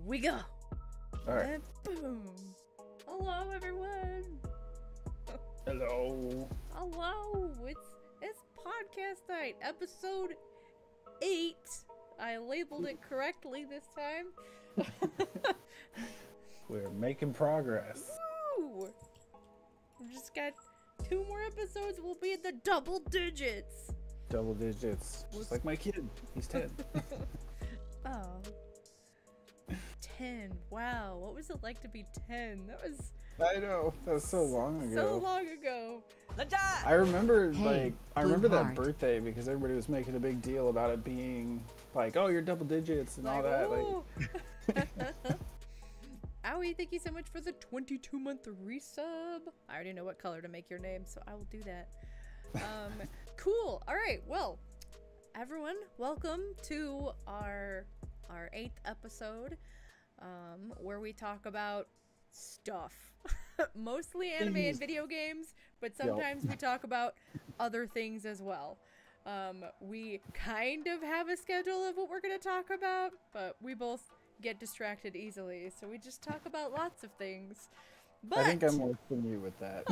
we go. All right. And boom. Hello, everyone. Hello. Hello. It's podcast night, episode 8. I labeled it correctly this time. We're making progress. Woo! We just got 2 more episodes. We'll be in the double digits. Double digits. Just like my kid. He's 10. Oh. 10. Wow. What was it like to be 10? That was I know. That was so long ago. so long ago. Natchan! I remember, Hey, I remember that hard. birthday because everybody was making a big deal about it being like, oh, you're double digits and all that. Ooh. Owie, thank you so much for the 22-month resub. I already know what color to make your name, so I will do that. Cool. All right. Well, everyone, welcome to our 8th episode, where we talk about stuff. Mostly anime and video games, but sometimes we talk about other things as well. We kind of have a schedule of what we're going to talk about, but we both get distracted easily, so we just talk about lots of things. But I think I'm worse than you with that.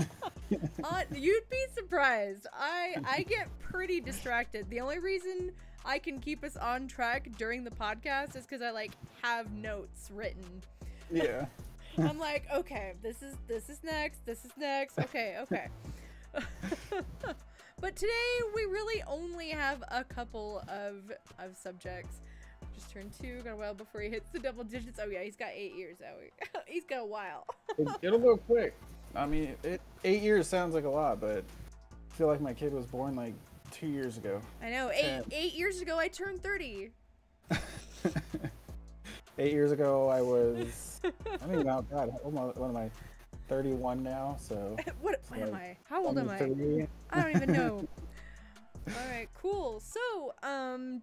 you'd be surprised. I get pretty distracted. The only reason I can keep us on track during the podcast is because I have notes written. Yeah. I'm like, okay, this is next, okay. But today we really only have a couple of subjects. Just turned 2, got a while before he hits the double digits. Oh yeah, he's got 8 years out. He's got a while. It'll go quick. I mean, 8 years sounds like a lot, but I feel like my kid was born like 2 years ago. I know, 8 years ago I turned 30. 8 years ago I was, I mean, oh God, what am I, 31 now, so. What am I? How old am I? 30. I don't even know. Alright, cool. So,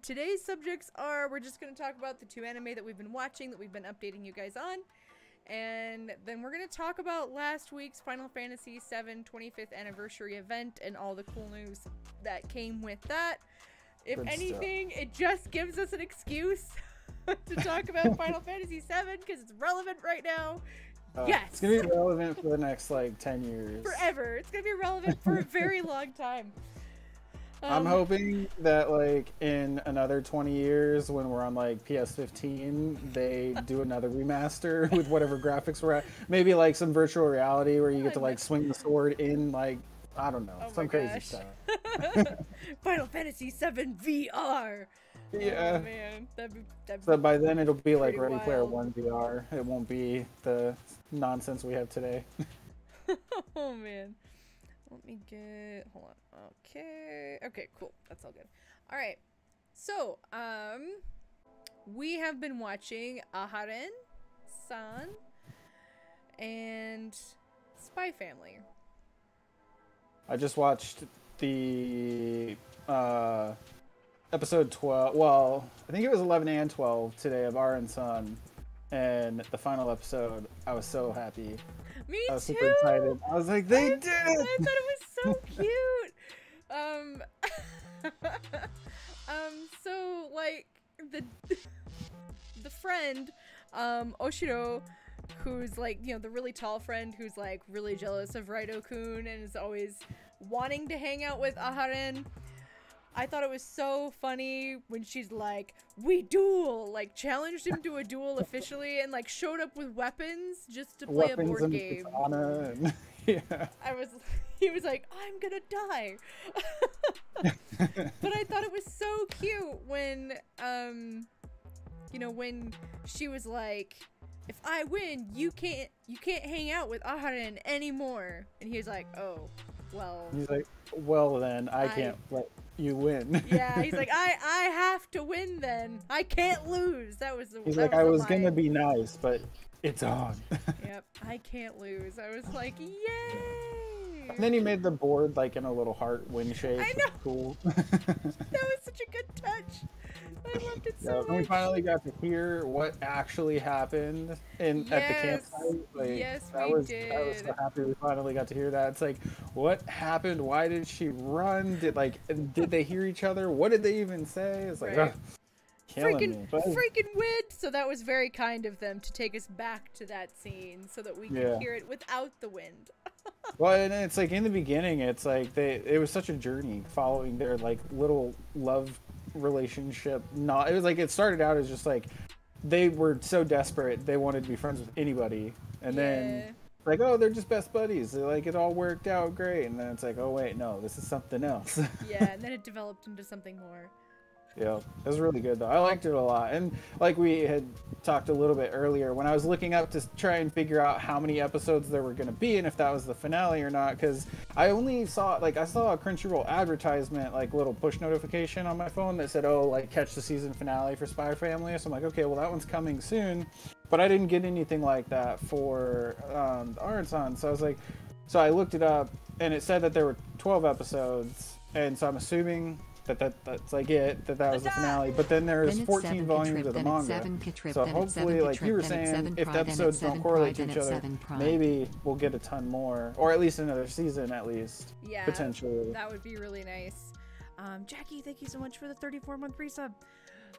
today's subjects are, we're just going to talk about the 2 anime that we've been watching, that we've been updating you guys on. And then we're going to talk about last week's Final Fantasy VII 25th anniversary event and all the cool news that came with that. If Good anything, it just gives us an excuse to talk about Final Fantasy VII because it's relevant right now. Yes! It's going to be relevant for the next, 10 years. Forever. It's going to be relevant for a very long time. I'm hoping that, in another 20 years, when we're on, PS15, they do another remaster with whatever graphics we're at. Maybe, some virtual reality where you get to, swing the sword in, I don't know, some crazy stuff. Final Fantasy VII VR! Yeah. Oh, man. That'd be So by then, it'll be like pretty Ready Player wild. One VR. It won't be the nonsense we have today. Oh, man. Let me get... Hold on. Okay. Okay, cool. That's all good. All right. So, we have been watching Aharen-san and Spy Family. I just watched the episode 12. Well, I think it was 11 and 12 today of Our and Son. And the final episode, I was so happy. Me I was too! super excited. I was like, they did I it! thought it was so cute. So the friend, Oshiro, who's the really tall friend who's really jealous of Raido-kun and is always wanting to hang out with Aharen. I thought it was so funny when she's like, we duel, challenged him to a duel officially and showed up with weapons just to play a Weapons board and game. katana and yeah. He was like, I'm gonna die. But I thought it was so cute when, when she was like, if I win, you can't hang out with Aharen anymore. And he was like, oh, well. He's like, well then, I can't let you win. Yeah, he's like, I have to win then. I can't lose. That was the He's that like, I the was gonna line. be nice, but it's on. Yep, I can't lose. I was like, yay! And then he made the board in a little heart wing shape. I know. Cool. That was such a good touch. I loved it so Yeah, much. we finally got to hear what actually happened at the campsite. Yes, I we was did. so happy we finally got to hear that. It's like, what happened? Why did she run? Did they hear each other? What did they even say? It's like, Right. killing me. But freaking wind! So that was very kind of them to take us back to that scene so that we could hear it without the wind. Well, and it's like in the beginning, it's like it was such a journey following their like little love relationship. It was like it started out as just like they were so desperate they wanted to be friends with anybody, and then like, oh, they're just best buddies. They're like, it all worked out great, and then it's like, oh wait, no, this is something else. Yeah, and then it developed into something more. Yeah, it was really good though. I liked it a lot. And like we had talked a little bit earlier, when I was looking up to try and figure out how many episodes there were going to be and if that was the finale or not, because I only saw, like, I saw a Crunchyroll advertisement, like little push notification on my phone that said, oh, like, catch the season finale for Spy Family. So I'm like, okay, well, that one's coming soon. But I didn't get anything like that for Aransan. So I was like, so I looked it up and it said that there were 12 episodes. And so I'm assuming that's like that was the finale, but then there's 14 volumes of the manga, so hopefully, like you were saying, if the episodes don't correlate to each other, maybe we'll get a ton more, or at least another season at least, potentially. That would be really nice. Jackie, thank you so much for the 34-month resub.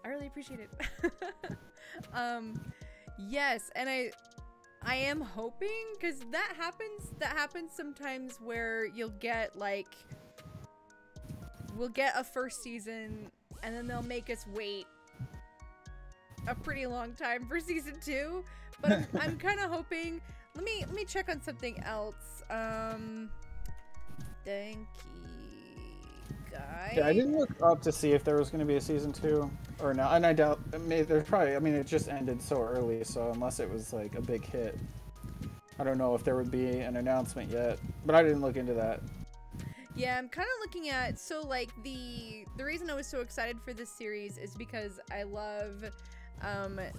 I really appreciate it. Yes, and I am hoping, because that happens sometimes where you'll get like, we'll get a first season and then they'll make us wait a pretty long time for season 2, but I'm kind of hoping, let me check on something else. Thank you, guys. Yeah, I didn't look up to see if there was going to be a season 2 or not, and I doubt, there's probably, I mean, it just ended so early, so unless it was like a big hit, I don't know if there would be an announcement yet, but I didn't look into that. Yeah, I'm kind of looking at, so like the reason I was so excited for this series is because I love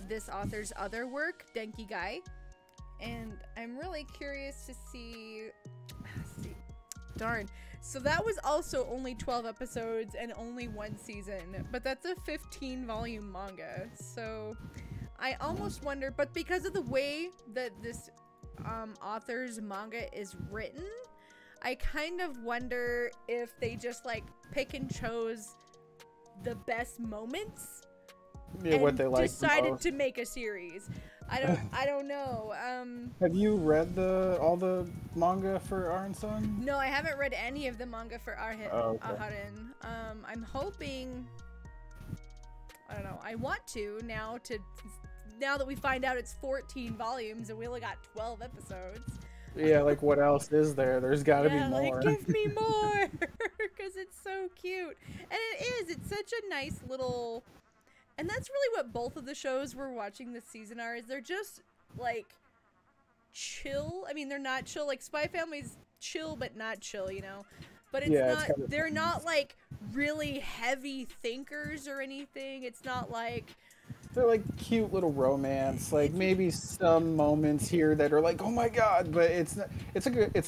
this author's other work, Denki Gai, and I'm really curious to see, darn, so that was also only 12 episodes and only 1 season, but that's a 15-volume manga, so I almost wonder, but because of the way that this author's manga is written, I kind of wonder if they just like pick and chose the best moments and what they like decided to make a series. I don't know. Have you read all the manga for Aran-san? No, I haven't read any of the manga for Aharin. I'm hoping, I don't know, I want to now that we find out it's 14 volumes and we only got 12 episodes. Yeah, like what else is there? There's gotta be more. Like, give me more! Because it's so cute. And it is. It's such a nice little... And that's really what both of the shows we're watching this season are, is they're just, like, chill. I mean, they're not chill. Like, Spy Family's chill, but not chill, you know? But it's not... They're not, like, really heavy thinkers or anything. It's not like... They're like cute little romance, like maybe some moments here that are like, oh my god, but it's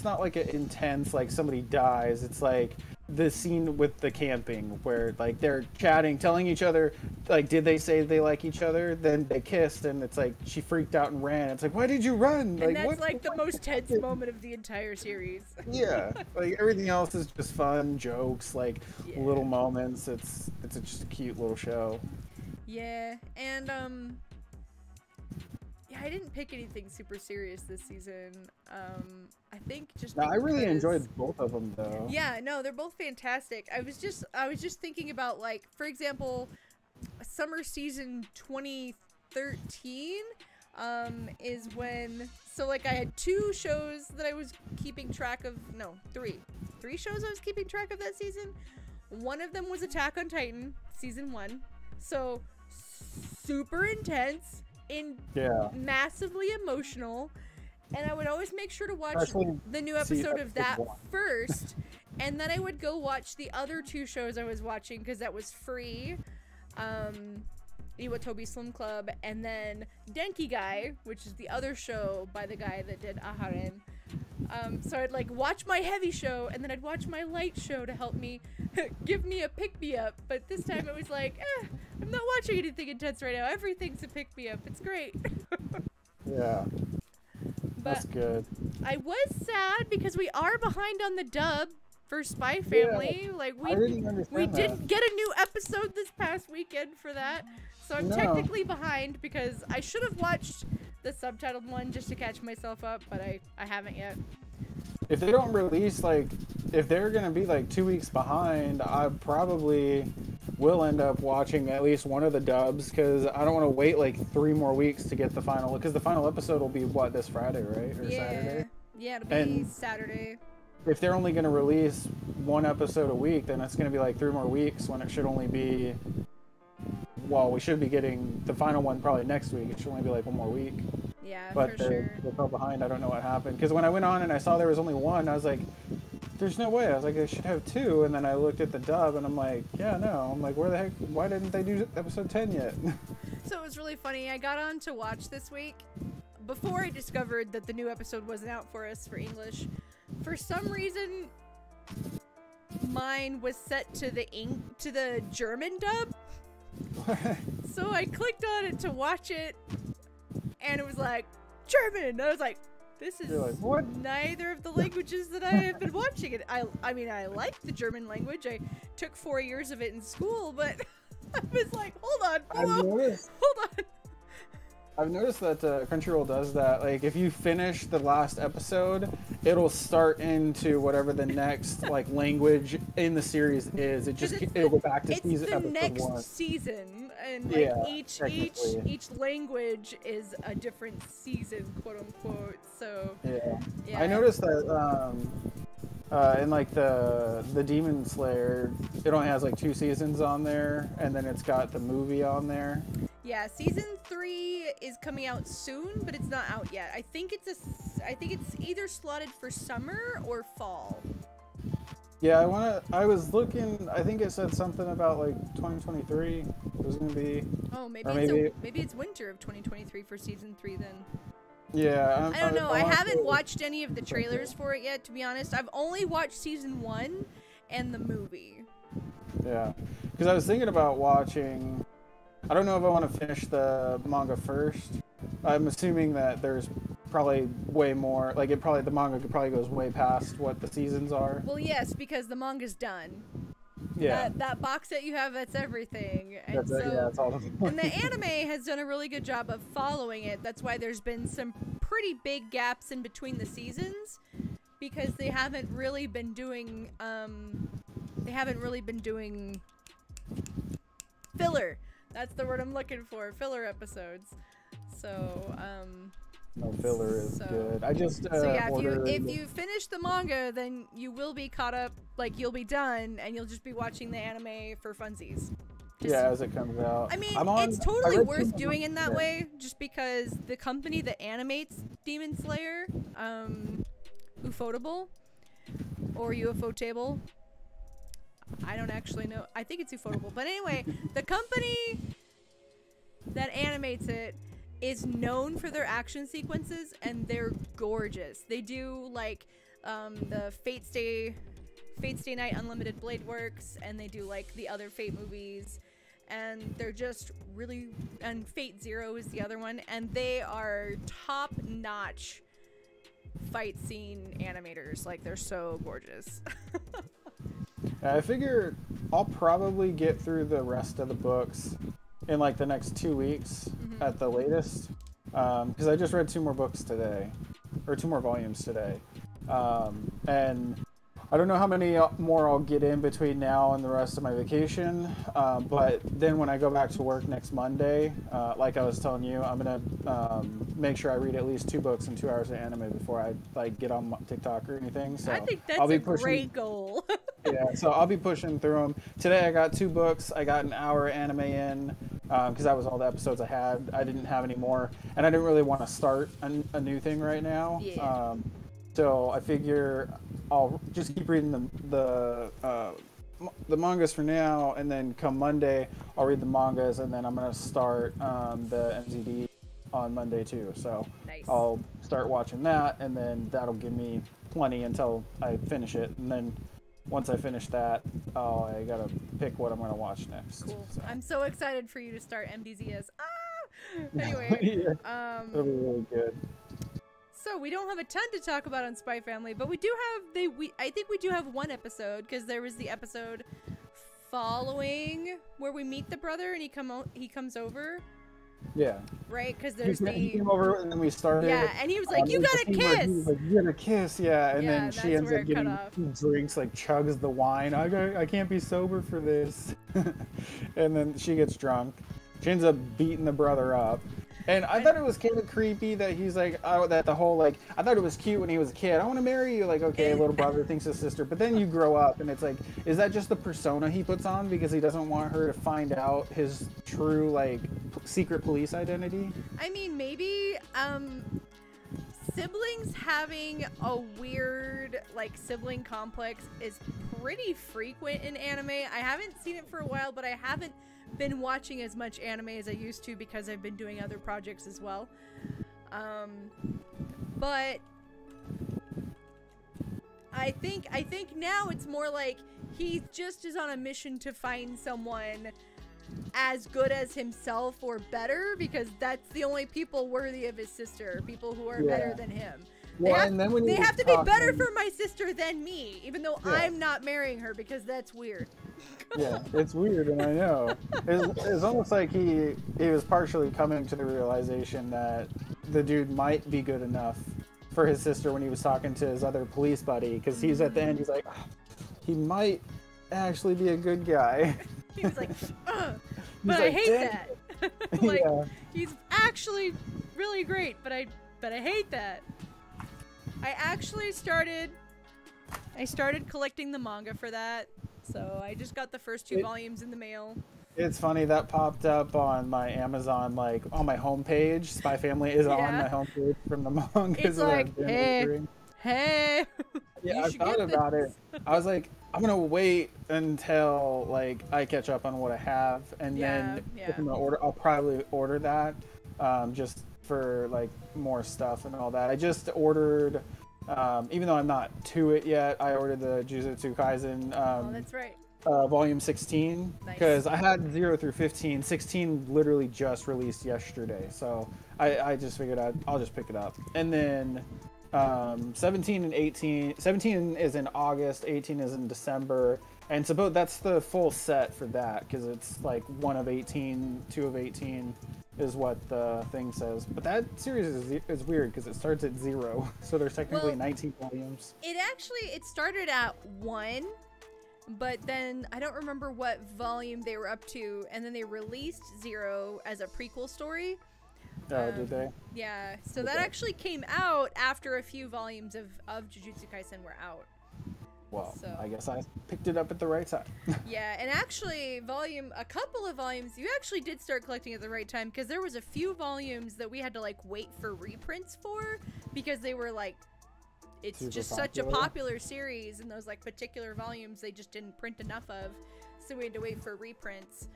not like an intense, like somebody dies. It's like the scene with the camping where like they're chatting, telling each other, like, did they say they like each other? Then they kissed, and it's like she freaked out and ran. It's like, why did you run? And that's like the most tense moment of the entire series. Yeah, like everything else is just fun jokes, like little moments. It's just a cute little show. Yeah, and yeah, I didn't pick anything super serious this season. I think just I really enjoyed both of them though. Yeah, no, they're both fantastic. I was just thinking about, like, for example, summer season 2013 is when, so like I had 2 shows that I was keeping track of, no, 3 shows I was keeping track of that season. One of them was Attack on Titan season 1. So super intense and massively emotional, and I would always make sure to watch the new episode of that first, and then I would go watch the other 2 shows I was watching because that was free, Iwatobi Slim Club, and then Denki Gai, which is the other show by the guy that did Aharin. So I'd like watch my heavy show and then I'd watch my light show to help me give me a pick-me-up, but this time it was like, I'm not watching anything intense right now. Everything's a pick-me-up. It's great. Yeah. That's good. I was sad because we are behind on the dub for Spy Family. Yeah, Like I didn't understand we that. didn't get a new episode this past weekend for that. So I'm technically behind because I should have watched the subtitled one just to catch myself up, but I haven't yet. If they don't release, like, if they're gonna be like 2 weeks behind, I probably will end up watching at least one of the dubs because I don't want to wait like 3 more weeks to get the final. Because the final episode will be what, this Friday, right, or Saturday? Yeah, it'll be Saturday. If they're only gonna release 1 episode a week, then it's gonna be like 3 more weeks when it should only be. Well, we should be getting the final one probably next week. It should only be like 1 more week. Yeah, but for sure. They're fell behind. I don't know what happened. Because when I went on and I saw there was only 1, I was like, there's no way. I was like, they should have 2. And then I looked at the dub and I'm like, yeah, no. I'm like, where the heck? Why didn't they do episode 10 yet? So it was really funny. I got on to watch this week before I discovered that the new episode wasn't out for us for English. For some reason, mine was set to the German dub. So I clicked on it to watch it, and it was like, German! And I was like, this is like, what? neither of the languages that I have been watching. It. I mean, I like the German language. I took 4 years of it in school, but I was like, hold on. I've noticed that Crunchyroll does that. Like, if you finish the last episode, it'll start into whatever the next like language in the series is. It'll go back to season episode 1. It's the next season, and like each language is a different season, quote unquote. So yeah. I noticed that in like the Demon Slayer, it only has like 2 seasons on there, and then it's got the movie on there. Yeah, season 3 is coming out soon, but it's not out yet. I think it's either slotted for summer or fall. Yeah, I was looking. I think it said something about like 2023. It was gonna be. Oh, maybe it's winter of 2023 for season 3 then. Yeah, I don't know. I haven't watched any of the trailers for it yet, to be honest. I've only watched season 1 and the movie. Yeah, because I was thinking about watching. I don't know if I want to finish the manga first. I'm assuming that there's probably way more. Like the manga probably goes way past what the seasons are. Well, yes, because the manga's done. Yeah. That box set you have, that's everything. And that's all. And the anime has done a really good job of following it. That's why there's been some pretty big gaps in between the seasons, because they haven't really been doing filler. That's the word I'm looking for, filler episodes. So, no, filler is good. I just if you finish the manga, then you will be caught up, like you'll be done, and you'll just be watching the anime for funsies. As it comes out. I mean, it's totally worth doing in that way, just because the company that animates Demon Slayer, Ufotable, or Ufotable, I don't actually know. I think it's Ufotable. But anyway, the company that animates it is known for their action sequences, and they're gorgeous. They do like the Fate Stay Night Unlimited Blade Works, and they do like the other Fate movies, and they're just really, and Fate Zero is the other one, and they are top-notch fight scene animators. Like, they're so gorgeous. I figure I'll probably get through the rest of the books in like the next 2 weeks at the latest, because I just read 2 more books today, or 2 more volumes today, and I don't know how many more I'll get in between now and the rest of my vacation, but then when I go back to work next Monday, like I was telling you, I'm gonna make sure I read at least 2 books and 2 hours of anime before I like get on TikTok or anything. So I think that's a great goal. Yeah, so I'll be pushing through them. Today I got 2 books. I got an hour anime in because that was all the episodes I had. I didn't have any more, and I didn't really want to start a new thing right now. Yeah. So I figure I'll just keep reading the mangas for now, and then come Monday I'll read the mangas, and then I'm gonna start the MZD on Monday too. So nice. I'll start watching that, and then that'll give me plenty until I finish it, and then once I finish that, I gotta pick what I'm gonna watch next. Cool. So. I'm so excited for you to start MDZS. Anyway, It'll be really good. So we don't have a ton to talk about on Spy Family, but we do have I think we do have one episode, because there was the episode following where we meet the brother and he comes over. Yeah. Right, because there's he came over and then we started. Yeah, and he was like, "You gotta kiss." He was like, "You gotta kiss," yeah. And Yeah, then she ends up getting drinks, like chugs the wine. I can't be sober for this. And then she gets drunk. She ends up beating the brother up. And I thought it was kind of creepy that he's like, that the whole, like, I thought it was cute when he was a kid. I want to marry you. Like, okay, little brother thinks his sister. But then you grow up and it's like, is that just the persona he puts on because he doesn't want her to find out his true, like, secret police identity? I mean, maybe, siblings having a weird, like, sibling complex is pretty frequent in anime. I haven't seen it for a while, but I haven't been watching as much anime as I used to because I've been doing other projects as well. But I think now it's more like he just is on a mission to find someone as good as himself or better, because that's the only people worthy of his sister, people who are better than him. Well, they have to be better for my sister than me, even though I'm not marrying her, because that's weird. Yeah, it's weird, and I know. It's almost like he was partially coming to the realization that the dude might be good enough for his sister when he was talking to his other police buddy, because he's at the end, he's like, oh, he might actually be a good guy. He was like, but I hate that. Like, he's actually really great, but I hate that. I started collecting the manga for that, so I just got the first 2 volumes in the mail. It's funny, that popped up on my Amazon, like, on my homepage. Spy Family is on my homepage from the manga. It's like, hey. Yeah, I thought about it. I was like, I'm gonna wait until, like, I catch up on what I have, and then if I'm gonna order, I'll probably order that, just for, like, more stuff and all that. I just ordered, even though I'm not to it yet, I ordered the Jujutsu Kaisen that's right. volume 16, because I had 0 through 15. 16 literally just released yesterday, so I just figured I'll just pick it up. And then 17 and 18, 17 is in August, 18 is in December, and so that's the full set for that, because it's like 1 of 18, 2 of 18 is what the thing says. But that series is weird because it starts at 0, so there's technically 19 volumes. It started at 1, but then I don't remember what volume they were up to, and then they released 0 as a prequel story. Oh, did they? Yeah, so that actually came out after a few volumes of Jujutsu Kaisen were out. Well, so I guess I picked it up at the right time. Yeah, and actually, a couple of volumes, you actually did start collecting at the right time, because there was a few volumes that we had to, like, wait for reprints for, because they were, like, it's super just popular. Such a popular series, and those, like, particular volumes they just didn't print enough of, so we had to wait for reprints.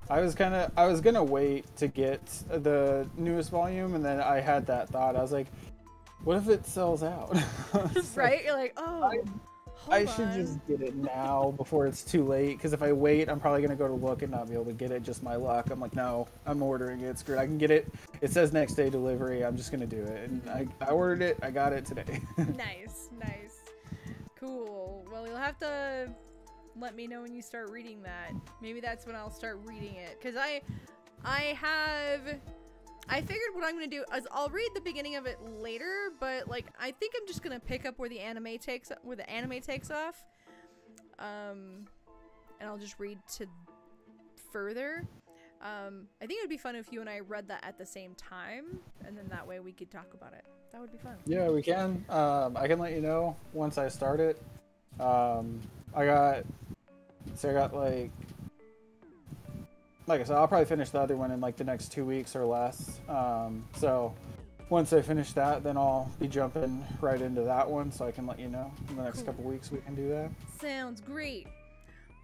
I was gonna wait to get the newest volume, and then I had that thought. I was like, what if it sells out? Right? You're like, oh... I should just get it now before it's too late, because if I wait, I'm probably going to go to look and not be able to get it. Just my luck. I'm like, no, I'm ordering it. Screw it. I can get it. It says next day delivery. I'm just going to do it. And I ordered it. I got it today. Nice. Cool. Well, you'll have to let me know when you start reading that. Maybe that's when I'll start reading it. Because I figured what I'm going to do is I'll read the beginning of it later, but, like, I think I'm just going to pick up where the anime takes off. And I'll just read to further. I think it would be fun if you and I read that at the same time, and then that way we could talk about it. That would be fun. Yeah, we can. I can let you know once I start it. I got like I said, I'll probably finish the other one in, like, the next 2 weeks or less. So once I finish that, then I'll be jumping right into that one, so I can let you know in the next couple weeks we can do that. Sounds great.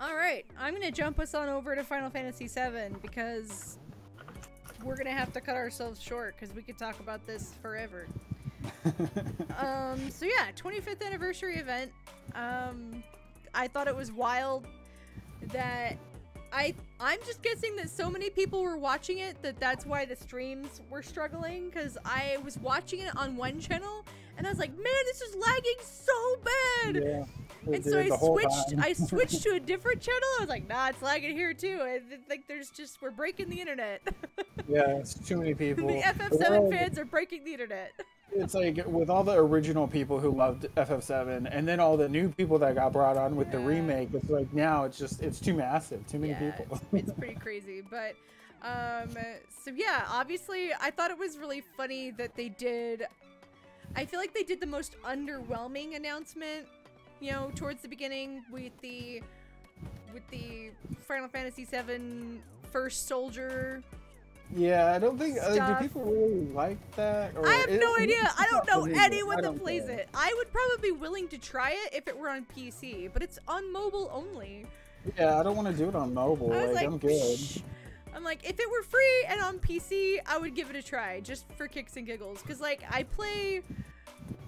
All right, I'm gonna jump us on over to Final Fantasy VII, because we're gonna have to cut ourselves short because we could talk about this forever. So yeah, 25th anniversary event. I thought it was wild that I'm just guessing that so many people were watching it that's why the streams were struggling, because I was watching it on one channel and I was like, man, this is lagging so bad. Yeah. And so I switched to a different channel. I was like, nah, it's lagging here too. I think we're breaking the internet. Yeah, it's too many people. The FF7 fans are breaking the internet. It's like with all the original people who loved FF7 and then all the new people that got brought on with the remake, it's like now it's too massive, too many people. It's pretty crazy. But so yeah, obviously I thought it was really funny that they did, I feel like they did the most underwhelming announcement, you know, towards the beginning with the Final Fantasy VII First Soldier. Yeah, I don't think do people really like that? Or I have no idea. I don't know anyone that plays it. I would probably be willing to try it if it were on PC, but it's on mobile only. Yeah, I don't want to do it on mobile. Like, I'm good. Psh. I'm like, if it were free and on PC, I would give it a try just for kicks and giggles. Cause like I play,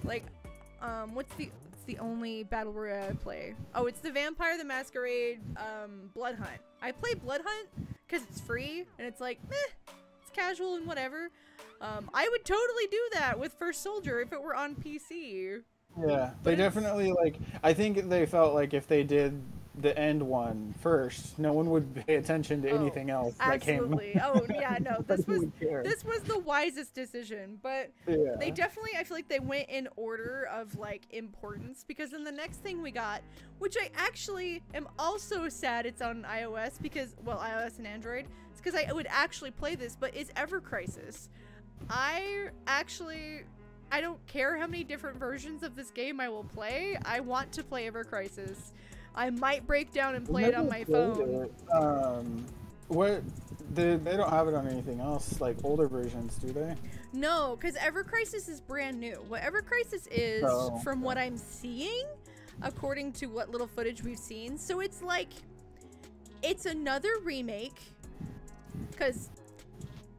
like, what's the only battle royale I play? Oh, it's the Vampire the Masquerade, Blood Hunt. I play Blood Hunt because it's free and it's like, it's casual and whatever. I would totally do that with First Soldier if it were on PC. Yeah, they definitely, like, I think they felt like if they did the end one first, no one would pay attention to anything else that came. Absolutely. Oh yeah, no, this was the wisest decision, but they definitely, I feel like they went in order of like importance, because then the next thing we got, which I actually am also sad it's on iOS, because, well, iOS and Android, it's because I would actually play this, but it's Ever Crisis. I don't care how many different versions of this game I will play. I want to play Ever Crisis. I might break down and play it on my phone. They don't have it on anything else, like older versions, do they? No, because Ever Crisis is brand new. What Ever Crisis is, from what I'm seeing, according to what little footage we've seen, so it's like, it's another remake, because,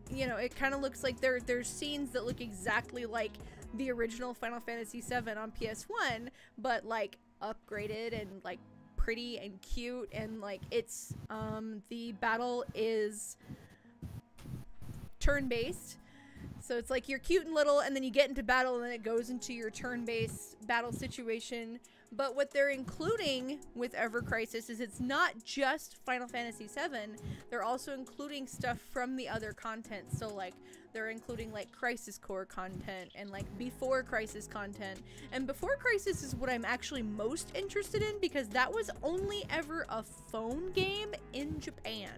you know, it kind of looks like there's scenes that look exactly like the original Final Fantasy VII on PS1, but like upgraded and like pretty and cute, and like it's the battle is turn-based, so it's like you're cute and little and then you get into battle and then it goes into your turn-based battle situation. But what they're including with Ever Crisis is it's not just Final Fantasy VII, they're also including stuff from the other content. So like they're including like Crisis Core content and like Before Crisis content. And Before Crisis is what I'm actually most interested in, because that was only ever a phone game in Japan.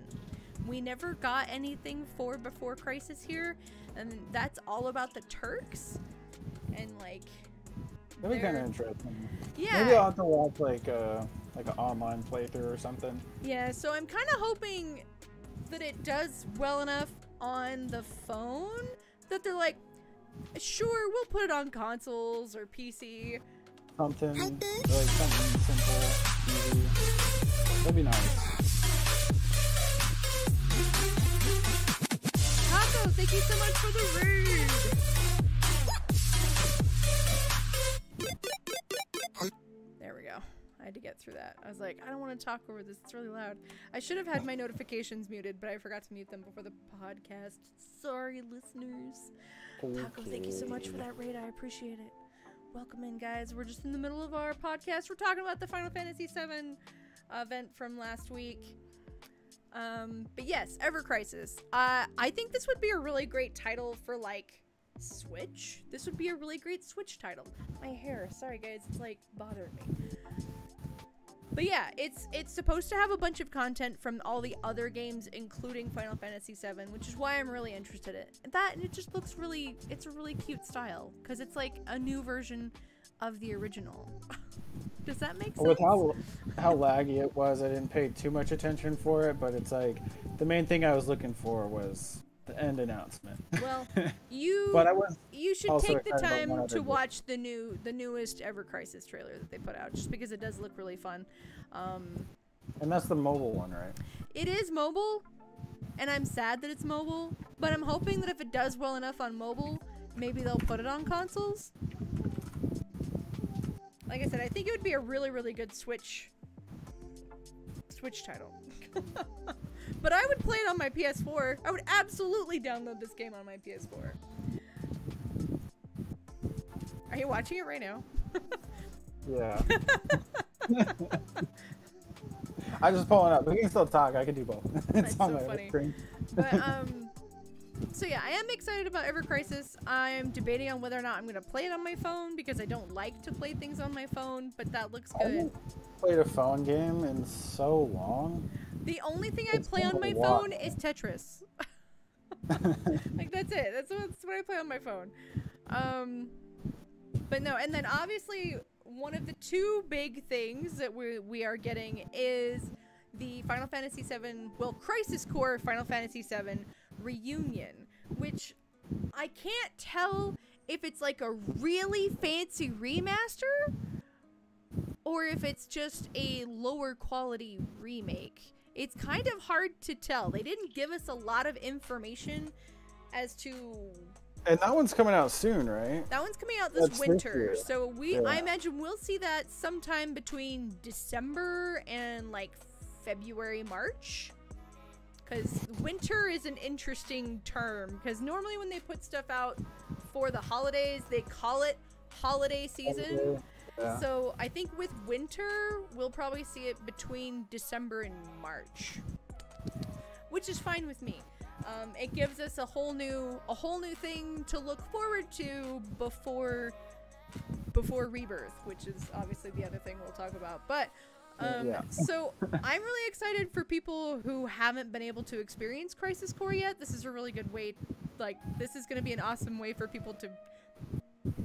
We never got anything for Before Crisis here, and that's all about the Turks. And like, that'd be kind of interesting. Yeah. Maybe I'll have to watch like an online playthrough or something. Yeah, so I'm kind of hoping that it does well enough on the phone that they're like, sure, we'll put it on consoles or PC. Something simple, easy. That'd be nice. Taco, thank you so much for the raid. There we go. I had to get through that. I was like, I don't want to talk over this. It's really loud. I should have had my notifications muted, but I forgot to mute them before the podcast. Sorry, listeners. Okay. Taco, thank you so much for that raid. I appreciate it. Welcome in, guys. We're just in the middle of our podcast. We're talking about the Final Fantasy VII event from last week. But yes, Ever Crisis. I think this would be a really great title for, like, Switch. This would be a really great Switch title. My hair, sorry guys, it's like bothering me. But yeah, it's supposed to have a bunch of content from all the other games, including Final Fantasy VII, which is why I'm really interested in that. And it just looks really, it's a really cute style, because it's like a new version of the original. Does that make sense? With how laggy it was, I didn't pay too much attention for it, but it's like the main thing I was looking for was the end announcement. Well, you should take the time to watch the newest Ever Crisis trailer that they put out, just because it does look really fun. And that's the mobile one, right? It is mobile, and I'm sad that it's mobile, but I'm hoping that if it does well enough on mobile, maybe they'll put it on consoles. Like I said, I think it would be a really, really good Switch title. But I would play it on my PS4. I would absolutely download this game on my PS4. Are you watching it right now? Yeah. I'm just pulling up. We can still talk. I can do both. It's That's on so my funny. screen. But so yeah, I am excited about Ever Crisis. I'm debating on whether or not I'm gonna play it on my phone because I don't like to play things on my phone, but that looks I good. haven't played a phone game in so long. The only thing I It's play on been my a while. phone is Tetris. Like that's it. That's what I play on my phone. But no, and then obviously one of the two big things that we are getting is the Final Fantasy VII, well, Crisis Core Final Fantasy VII Reunion, which I can't tell if it's like a really fancy remaster or if it's just a lower quality remake. It's kind of hard to tell. They didn't give us a lot of information as to... And that one's coming out soon, right? That one's coming out this winter. year. So Yeah. I imagine we'll see that sometime between December and like February, March. Because winter is an interesting term. Because normally when they put stuff out for the holidays, they call it holiday season. Yeah. So I think with winter, we'll probably see it between December and March, which is fine with me. It gives us a whole new thing to look forward to before Rebirth, which is obviously the other thing we'll talk about. But so I'm really excited for people who haven't been able to experience Crisis Core yet. This is a really good way, like this is going to be an awesome way for people to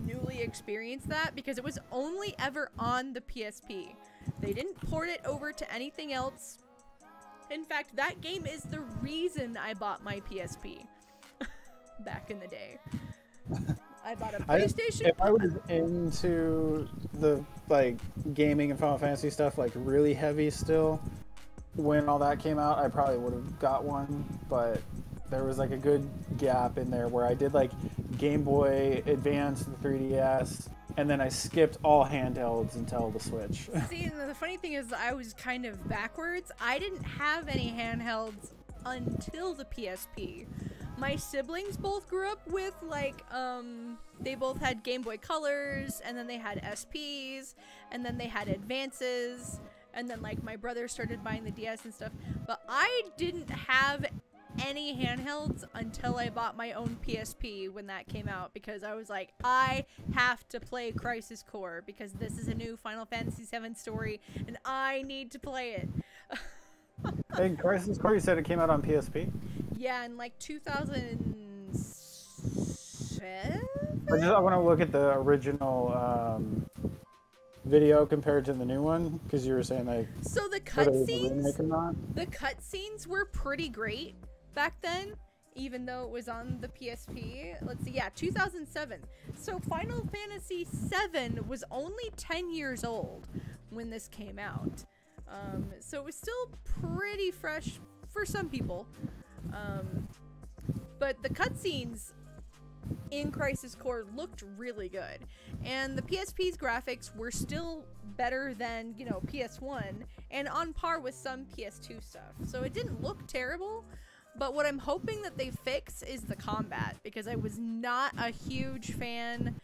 newly experience that, because it was only ever on the PSP. They didn't port it over to anything else. In fact, that game is the reason I bought my PSP back in the day. I bought a PlayStation. If I was into the like gaming and Final Fantasy stuff like really heavy still, when all that came out, I probably would have got one, but there was like a good gap in there where I did like Game Boy Advance, the 3DS, and then I skipped all handhelds until the Switch. See, and the funny thing is I was kind of backwards. I didn't have any handhelds until the PSP. My siblings both grew up with like, they both had Game Boy Colors, and then they had SPs, and then they had Advances, and then like my brother started buying the DS and stuff. But I didn't have any handhelds until I bought my own PSP when that came out, because I was like, I have to play Crisis Core because this is a new Final Fantasy VII story and I need to play it. Hey, Crisis Core, you said it came out on PSP? Yeah, in like 2007? I want to look at the original video compared to the new one, because you were saying like, So the whether it was a remake cutscenes, or not. the cutscenes were pretty great back then, even though it was on the PSP. Let's see, yeah, 2007. So Final Fantasy VII was only 10 years old when this came out. So it was still pretty fresh for some people. But the cutscenes in Crisis Core looked really good. And the PSP's graphics were still better than, you know, PS1 and on par with some PS2 stuff. So it didn't look terrible. But what I'm hoping that they fix is the combat, because I was not a huge fan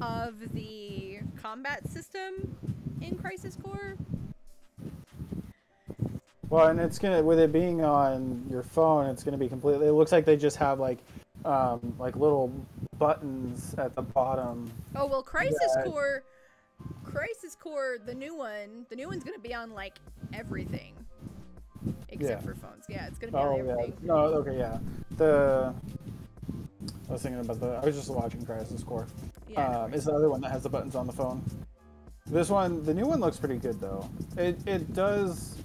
of the combat system in Crisis Core. Well, and it's gonna, with it being on your phone, it's gonna be completely. It looks like they just have like little buttons at the bottom. Oh well, Crisis Core, the new one's gonna be on like everything. Except for phones. Yeah, it's gonna be on everything. No, okay, yeah. I was thinking about I was just watching Crisis Core. Yeah, It's the other one that has the buttons on the phone. This one, the new one looks pretty good though. It does.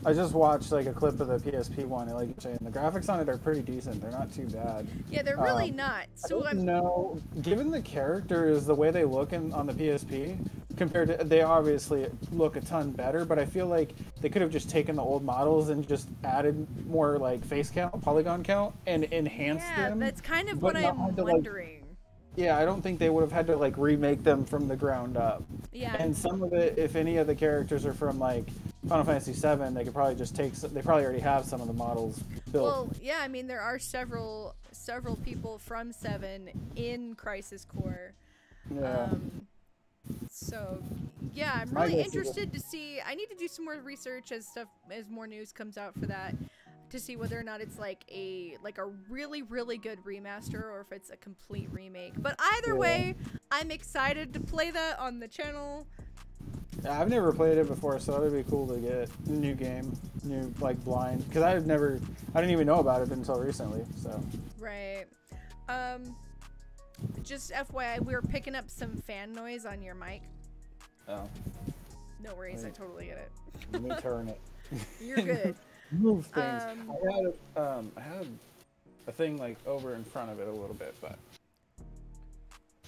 I just watched like a clip of the PSP one, and like you're saying, the graphics on it are pretty decent. They're not too bad. Yeah, they're really not. So I don't know, given the characters, the way they look on the PSP, compared to, they obviously look a ton better, but I feel like they could have just taken the old models and just added more like face count, polygon count, and enhanced them. Yeah, that's kind of what I'm wondering. Yeah, I don't think they would have had to like remake them from the ground up. Yeah. And some of it, if any of the characters are from like Final Fantasy VII, they could probably just take. They probably already have some of the models built. Well, yeah, I mean there are several people from 7 in Crisis Core. Yeah. So yeah, I'm really interested to see. I need to do some more research as more news comes out for that, to see whether or not it's like a really good remaster or if it's a complete remake. But either way, I'm excited to play that on the channel. Yeah, I've never played it before, so it would be cool to get a new game, new like blind, because I didn't even know about it until recently. So right. Just FYI, we were picking up some fan noise on your mic. Oh. No worries, I totally get it. Let me turn it. You're good. Move things. I had a thing like over in front of it a little bit, but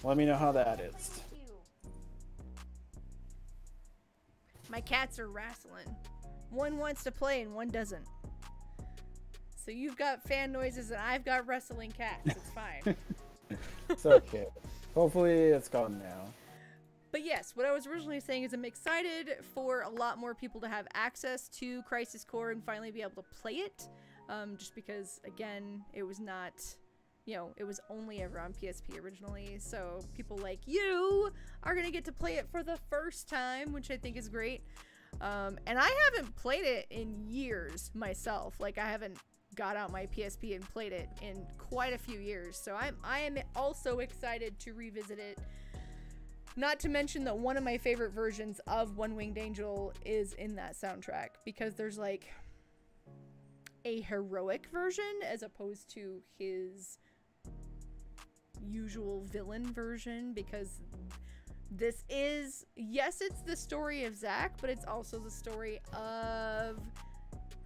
let me know how that is. My cats are wrestling. One wants to play and one doesn't. So you've got fan noises and I've got wrestling cats. It's fine. It's okay. Hopefully it's gone now. But yes, what I was originally saying is I'm excited for a lot more people to have access to Crisis Core and finally be able to play it. Just because, again, it was not, it was only ever on PSP originally. So people like you are going to get to play it for the first time, which I think is great. And I haven't played it in years myself. Like, I haven't got out my PSP and played it in quite a few years. So I am also excited to revisit it. Not to mention that one of my favorite versions of One Winged Angel is in that soundtrack, because there's like a heroic version as opposed to his usual villain version, because this is, yes, it's the story of Zack, but it's also the story of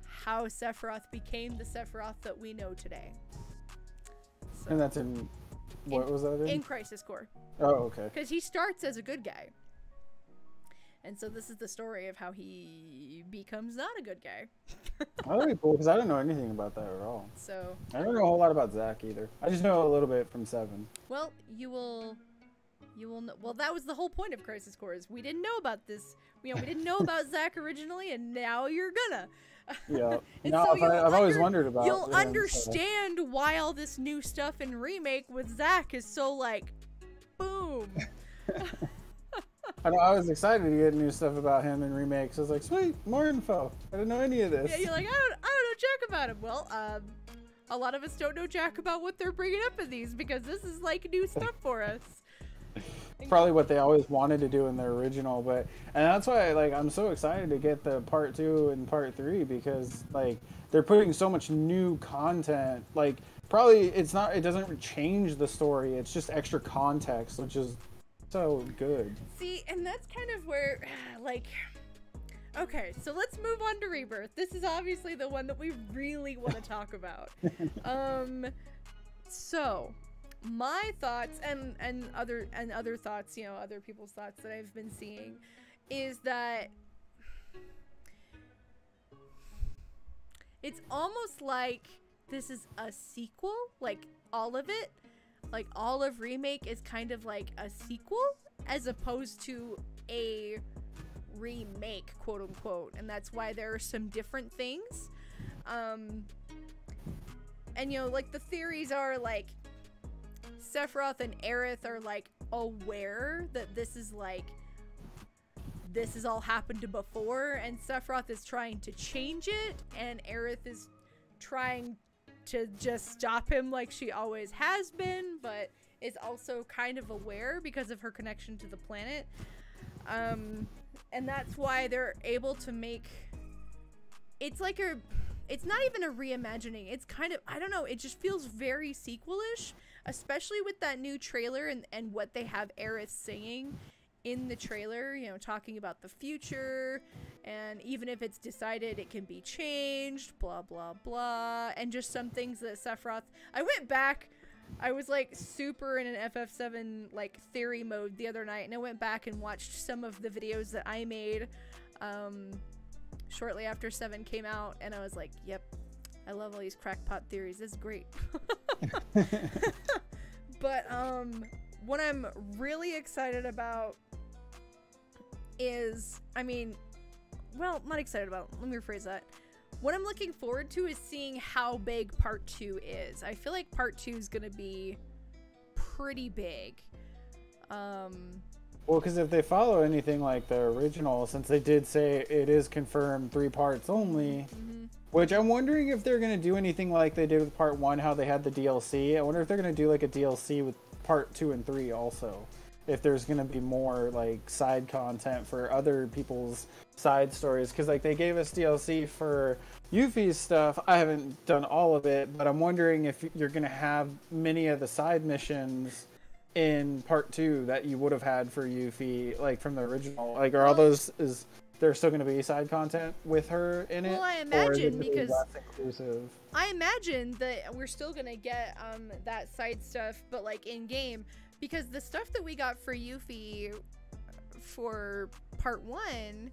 how Sephiroth became the Sephiroth that we know today. So, and that's in, what was that in? In Crisis Core. Oh, okay. Because he starts as a good guy. And so this is the story of how he becomes not a good guy. That'd be cool, because I don't know anything about that at all. So I don't know a whole lot about Zack either. I just know a little bit from 7. Well, you will know. Well, that was the whole point of Crisis Core, is we didn't know about this. We didn't know about Zack originally, and now you're gonna. Yeah. And no, so I've always wondered about. You'll understand why all this new stuff in remake with Zack is so like, boom. I know, I was excited to get new stuff about him in remakes. I was like, sweet, more info. I didn't know any of this. Yeah, you're like, I don't know jack about him. Well, a lot of us don't know jack about what they're bringing up in these, because this is like new stuff for us. Probably what they always wanted to do in their original, and that's why I'm so excited to get the part 2 and part 3, because they're putting so much new content. Probably it doesn't change the story, it's just extra context, which is so good. See, and that's kind of where okay, so let's move on to Rebirth. This is obviously the one that we really want to talk about. So my thoughts and other thoughts, other people's thoughts that I've been seeing, is that it's almost like this is a sequel, all of it. All of Remake is kind of like a sequel as opposed to a remake, quote unquote, and that's why there are some different things. And the theories are Sephiroth and Aerith are aware that this is all happened before, and Sephiroth is trying to change it, and Aerith is trying to just stop him like she always has been, but is also kind of aware because of her connection to the planet. And that's why they're able to make it's not even a reimagining. It's kind of, I don't know, it just feels very sequel-ish, especially with that new trailer and what they have Aerith singing in the trailer, talking about the future, and even if it's decided it can be changed, blah blah blah, and just some things that Sephiroth, I went back, I was super in an FF7 theory mode the other night, and I went back and watched some of the videos that I made shortly after 7 came out, and I was like, yep, I love all these crackpot theories, this is great. But what I'm really excited about is, well, not excited about. Let me rephrase that. What I'm looking forward to is seeing how big part 2 is. I feel like part 2 is gonna be pretty big. Well, because if they follow anything like the original, since they did say it is confirmed 3 parts only, which I'm wondering if they're gonna do anything like they did with part 1, how they had the DLC. I wonder if they're gonna do like a DLC with part 2 and 3 also. If there's gonna be more like side content for other people's side stories, because like they gave us DLC for Yuffie's stuff. I haven't done all of it, but I'm wondering if you're gonna have many of the side missions in part 2 that you would have had for Yuffie, like from the original. Like, are all those, is there still gonna be side content with her in it? Well, I imagine, or is it because less inclusive? I imagine that we're still gonna get that side stuff, but like in game. Because the stuff that we got for Yuffie for part 1,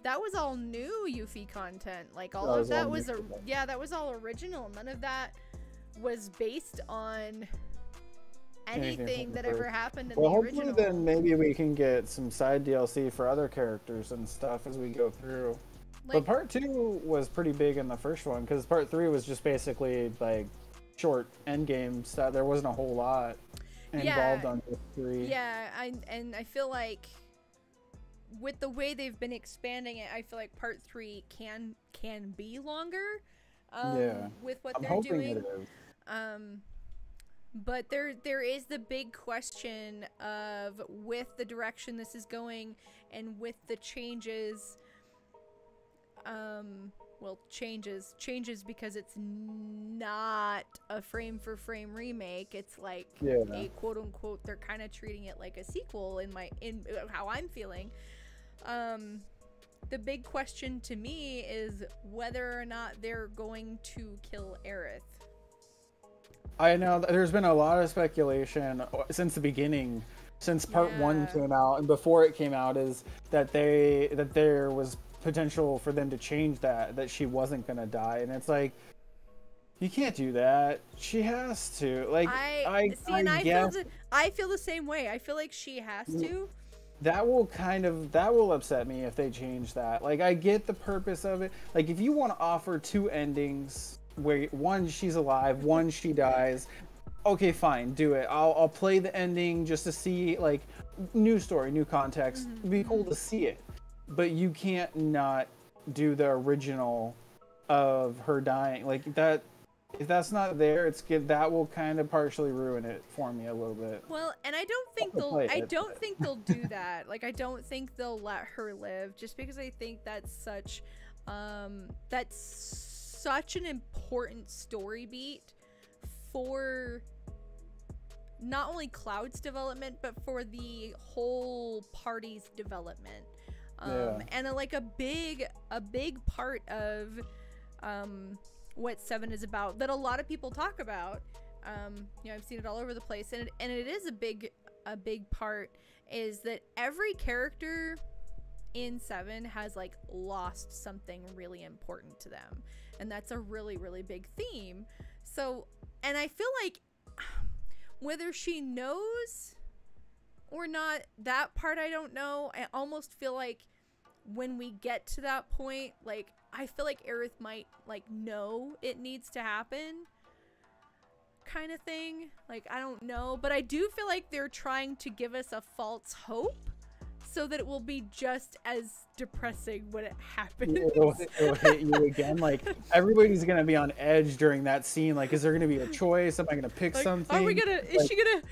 that was all new Yuffie content. Like all of that was, yeah, that was all original. None of that was based on anything that ever happened in the original. Hopefully then maybe we can get some side DLC for other characters and stuff as we go through. Like, but part 2 was pretty big in the first one, because part 3 was just basically like short endgame stuff. There wasn't a whole lot involved on this 3. Yeah, I feel like with the way they've been expanding it, I feel like part 3 can be longer. With what I'm they're hoping doing. It is. But there is the big question of, with the direction this is going and with the changes, well, changes because it's not a frame for frame remake. It's like a quote unquote, they're kind of treating it like a sequel in how I'm feeling. The big question to me is whether or not they're going to kill Aerith. I know there's been a lot of speculation since the beginning, since part 1 came out and before it came out, is that there was potential for them to change that she wasn't gonna die, and it's like, you can't do that. She has to. Like, I feel the same way. I feel like she has to. That will upset me if they change that. Like, I get the purpose of it. Like, if you want to offer 2 endings where one she's alive, one she dies, okay, fine, do it. I'll play the ending just to see, like, new story, new context. It'd be cool to see it. But you can't not do the original of her dying. Like, that, if that's not there, it's good. That will kind of partially ruin it for me a little bit. Well, and I don't think they'll do that. Like, I don't think they'll let her live, just because I think that's such an important story beat for not only Cloud's development, but for the whole party's development. And a big part of what 7 is about, that a lot of people talk about, I've seen it all over the place, and it is a big part, is that every character in 7 has like lost something really important to them, and that's a really, really big theme. So, and I feel like whether she knows or not, that part I don't know. I almost feel like when we get to that point, like, I feel like Aerith might like know it needs to happen, kind of thing. Like, I don't know, but I do feel like they're trying to give us a false hope so that it will be just as depressing when it happens. It'll hit you again. Like, everybody's gonna be on edge during that scene. Like, is there gonna be a choice? Am I gonna pick something? Are we gonna? Is she gonna?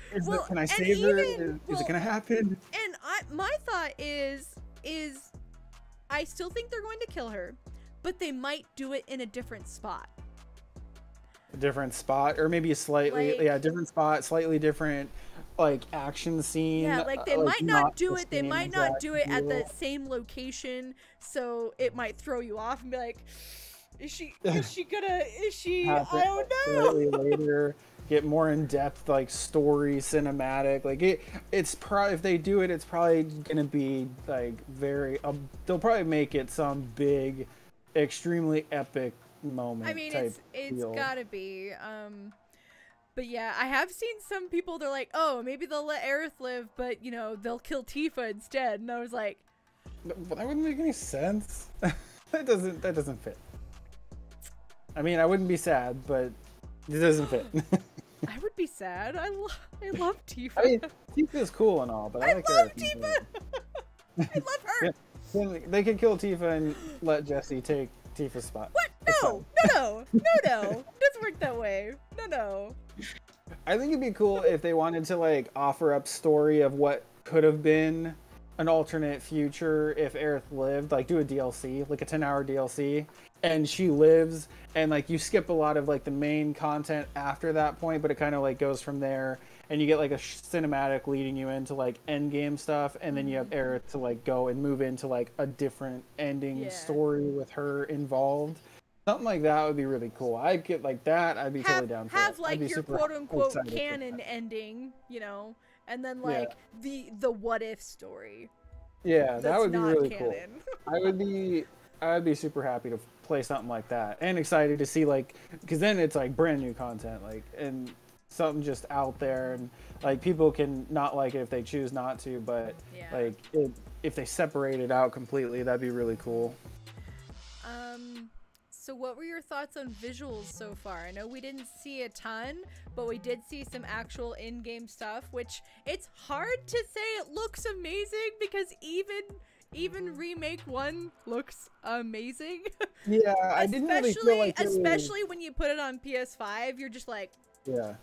Can I save her? Is it gonna happen? And my thought is I still think they're going to kill her, but they might do it in a different spot. A different spot, or maybe a slightly, different spot, slightly different, like, action scene. Yeah, like they might not do it. They might not do it at the same location, so it might throw you off and be like, is she? I don't know. Later, get more in depth, like, story, cinematic. Like, it's probably, if they do it, it's probably gonna be like very. They'll probably make it some big, extremely epic moment. I mean, it's gotta be. But yeah, I have seen some people, they're like, oh, maybe they'll let Aerith live, but, they'll kill Tifa instead. And I was like, That wouldn't make any sense. That doesn't fit. I mean, I wouldn't be sad, but it doesn't fit. I would be sad. I love Tifa. I mean, Tifa's cool and all, but I like love her. Tifa. I love her. Yeah. They could kill Tifa and let Jesse take Tifa's spot. What? No. It doesn't work that way. No. I think it'd be cool if they wanted to like offer up story of what could have been an alternate future if Aerith lived, like do a DLC, like a 10-hour DLC, and she lives, and like you skip a lot of like the main content after that point, but it kind of like goes from there, and you get like a cinematic leading you into like end game stuff, and then you have Aerith to like go and move into like a different ending story with her involved. Something like that would be really cool. I'd get like that. I'd be totally down for it. Have like your quote unquote canon ending, you know, and then like the what if story. Yeah, that would be really canon. Cool. I'd be super happy to play something like that, and excited to see like, because then it's like brand new content, like, and something just out there, and like people can not like it if they choose not to, but like if they separate it out completely, that'd be really cool. So what were your thoughts on visuals so far? I know we didn't see a ton, but we did see some actual in-game stuff, which it's hard to say it looks amazing because even Remake 1 looks amazing. Yeah, I didn't really feel like especially when you put it on PS5, you're just like, yeah.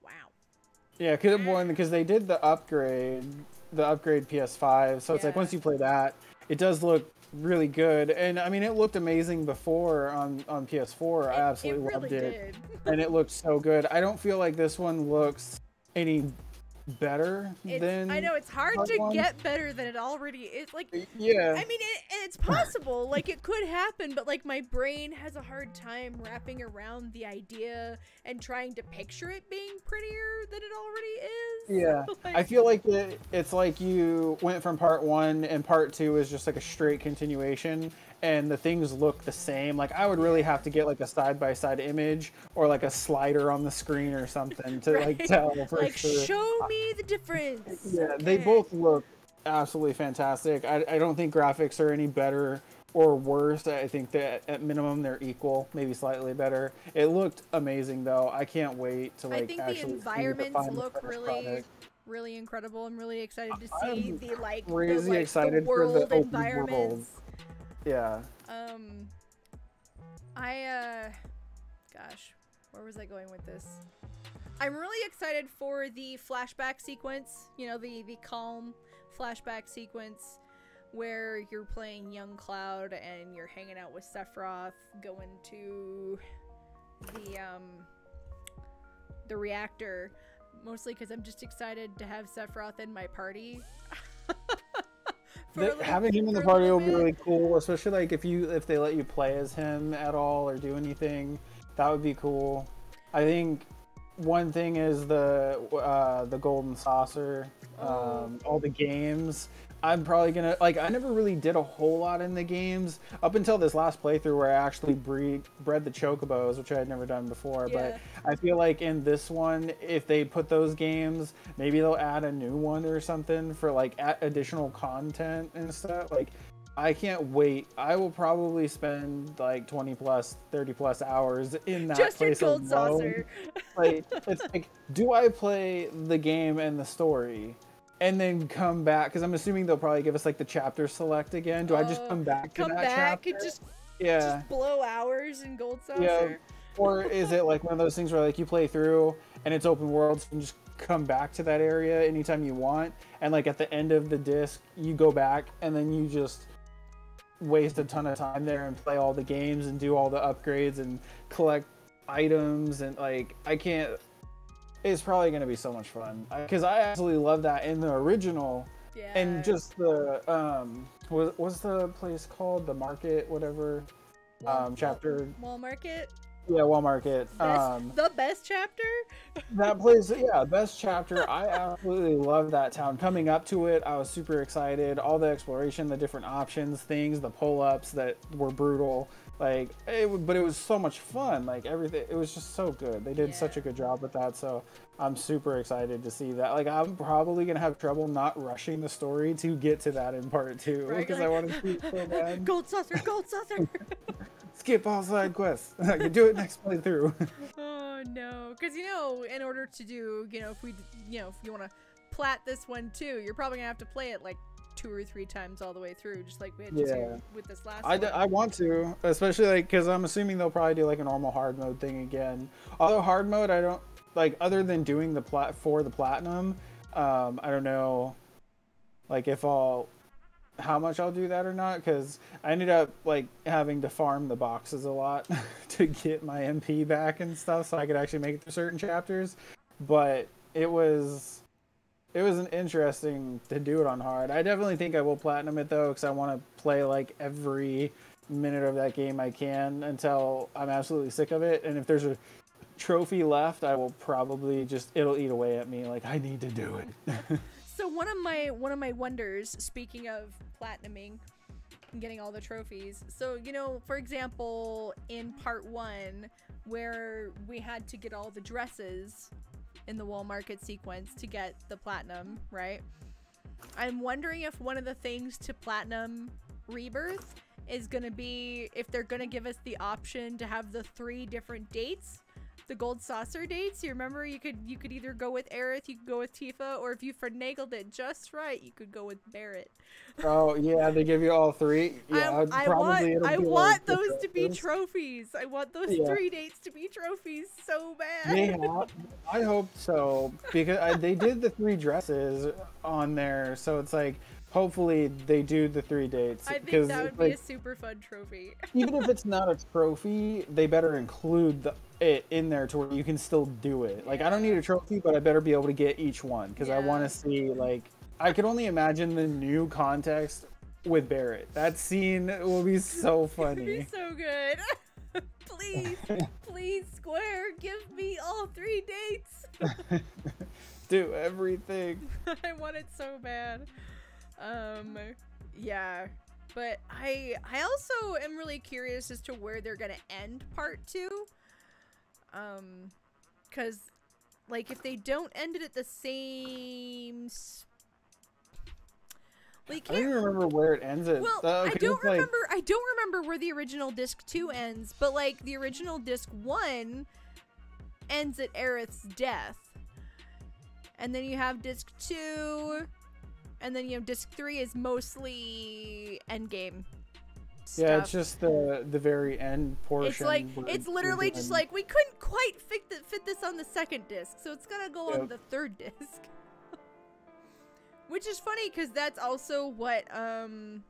Wow. Yeah, because they did the upgrade PS5, so it's like once you play that, it does look really good, and I mean it looked amazing before on PS4. I absolutely loved it, and it looked so good. I don't feel like this one looks any better than I know it's hard to get better than it already is. Like, yeah, I mean it's possible, like it could happen, but like my brain has a hard time wrapping around the idea and trying to picture it being prettier than it already is. Yeah, like, I feel like it's like you went from part 1 and part 2 is just like a straight continuation, and the things look the same. Like I would really have to get like a side-by-side image or like a slider on the screen or something to like tell for like sure. Show me the difference. Yeah, they both look absolutely fantastic. I don't think graphics are any better or worse. I think that at minimum they're equal, maybe slightly better. It looked amazing though. I can't wait to like actually. I think the environments look really incredible. I'm really excited to see the like the world environments. Yeah. Gosh, where was I going with this? I'm really excited for the flashback sequence, you know, the calm flashback sequence where you're playing young Cloud and you're hanging out with Sephiroth, going to the reactor, mostly because I'm just excited to have Sephiroth in my party. Having him in the party will be really cool, especially like if they let you play as him at all or do anything. That would be cool. I think one thing is the golden saucer, all the games. I'm probably gonna I never really did a whole lot in the games up until this last playthrough where I actually bred the chocobos, which I had never done before. But I feel like in this one, if they put those games, maybe they'll add a new one or something for like additional content and stuff. Like, I can't wait. I will probably spend like 20 plus, 30 plus hours in that just place in gold alone. saucer. Like, it's like, do I play the game and the story and then come back? Because I'm assuming they'll probably give us like the chapter select again. Do I just come back to that chapter? And just blow hours in gold saucer? Yeah. Or is it like one of those things where like you play through and it's open world, so you can just come back to that area anytime you want, and like at the end of the disc you go back and then you just waste a ton of time there and play all the games and do all the upgrades and collect items, and like it's probably going to be so much fun because I absolutely love that in the original. And just the what's the place called, the market, whatever, chapter Wall Market. Yeah, Wall Market. The best chapter? That place, yeah, best chapter. I absolutely love that town. Coming up to it, I was super excited. All the exploration, the different options, things, the pull-ups that were brutal. Like, but it was so much fun. Like, everything, it was just so good. They did such a good job with that. So I'm super excited to see that. Like, I'm probably gonna have trouble not rushing the story to get to that in part 2 because I want to see it so bad. Gold saucer, gold saucer. Skip all side quests. I can do it next playthrough. Oh no, because in order to do, if you want to plat this one too, you're probably gonna have to play it like 2 or 3 times all the way through, just like we had to do with this last one. I want to, especially like because I'm assuming they'll probably do like a normal hard mode thing again. Although hard mode, I don't like, other than doing the platinum. I don't know, like how much I'll do that or not, because I ended up like having to farm the boxes a lot to get my MP back and stuff, so I could actually make it through certain chapters. But it was an interesting to do it on hard. I definitely think I will platinum it though, because I want to play like every minute of that game I can until I'm absolutely sick of it. And if there's a trophy left, I will probably it'll eat away at me. Like, I need to do it. So one of my wonders, speaking of platinuming and getting all the trophies. So, for example, in part 1, where we had to get all the dresses in the wall market sequence to get the platinum, right? I'm wondering if one of the things to platinum Rebirth is gonna be if they're gonna give us the option to have the 3 different dates, the gold saucer dates. You remember you could either go with Aerith, you could go with Tifa, or if you finagled it just right, you could go with Barrett. Oh yeah, they give you all 3. Yeah, I want those to be trophies. I want those 3 dates to be trophies so bad. I hope so, because they did the 3 dresses on there, so it's like, hopefully they do the 3 dates. I think that would be a super fun trophy. Even if it's not a trophy, they better include it in there to where you can still do it. Like, I don't need a trophy, but I better be able to get each one, because I want to see, like, I could only imagine the new context with Barrett. That scene will be so funny. It'll be so good. Please, Square, give me all 3 dates. Do everything. I want it so bad. Yeah, but I also am really curious as to where they're gonna end part 2. Because like, if they don't end it at the same I don't even remember where it ends it. Well, I don't remember where the original disc 2 ends, but like the original disc 1 ends at Aerith's death. And then you have disc 2, and then disc 3 is mostly endgame stuff. Yeah, it's just the very end portion. It's like, it's literally just like, we couldn't quite fit this on the 2nd disc, so it's gonna go on the 3rd disc. Which is funny, because that's also what, Final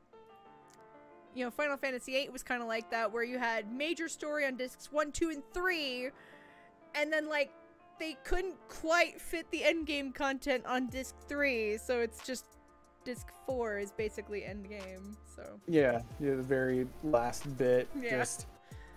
Fantasy VIII was kind of like that, where you had major story on discs 1, 2, and 3, and then, like, they couldn't quite fit the endgame content on disc 3, so it's just disc 4 is basically endgame, so. Yeah, the very last bit,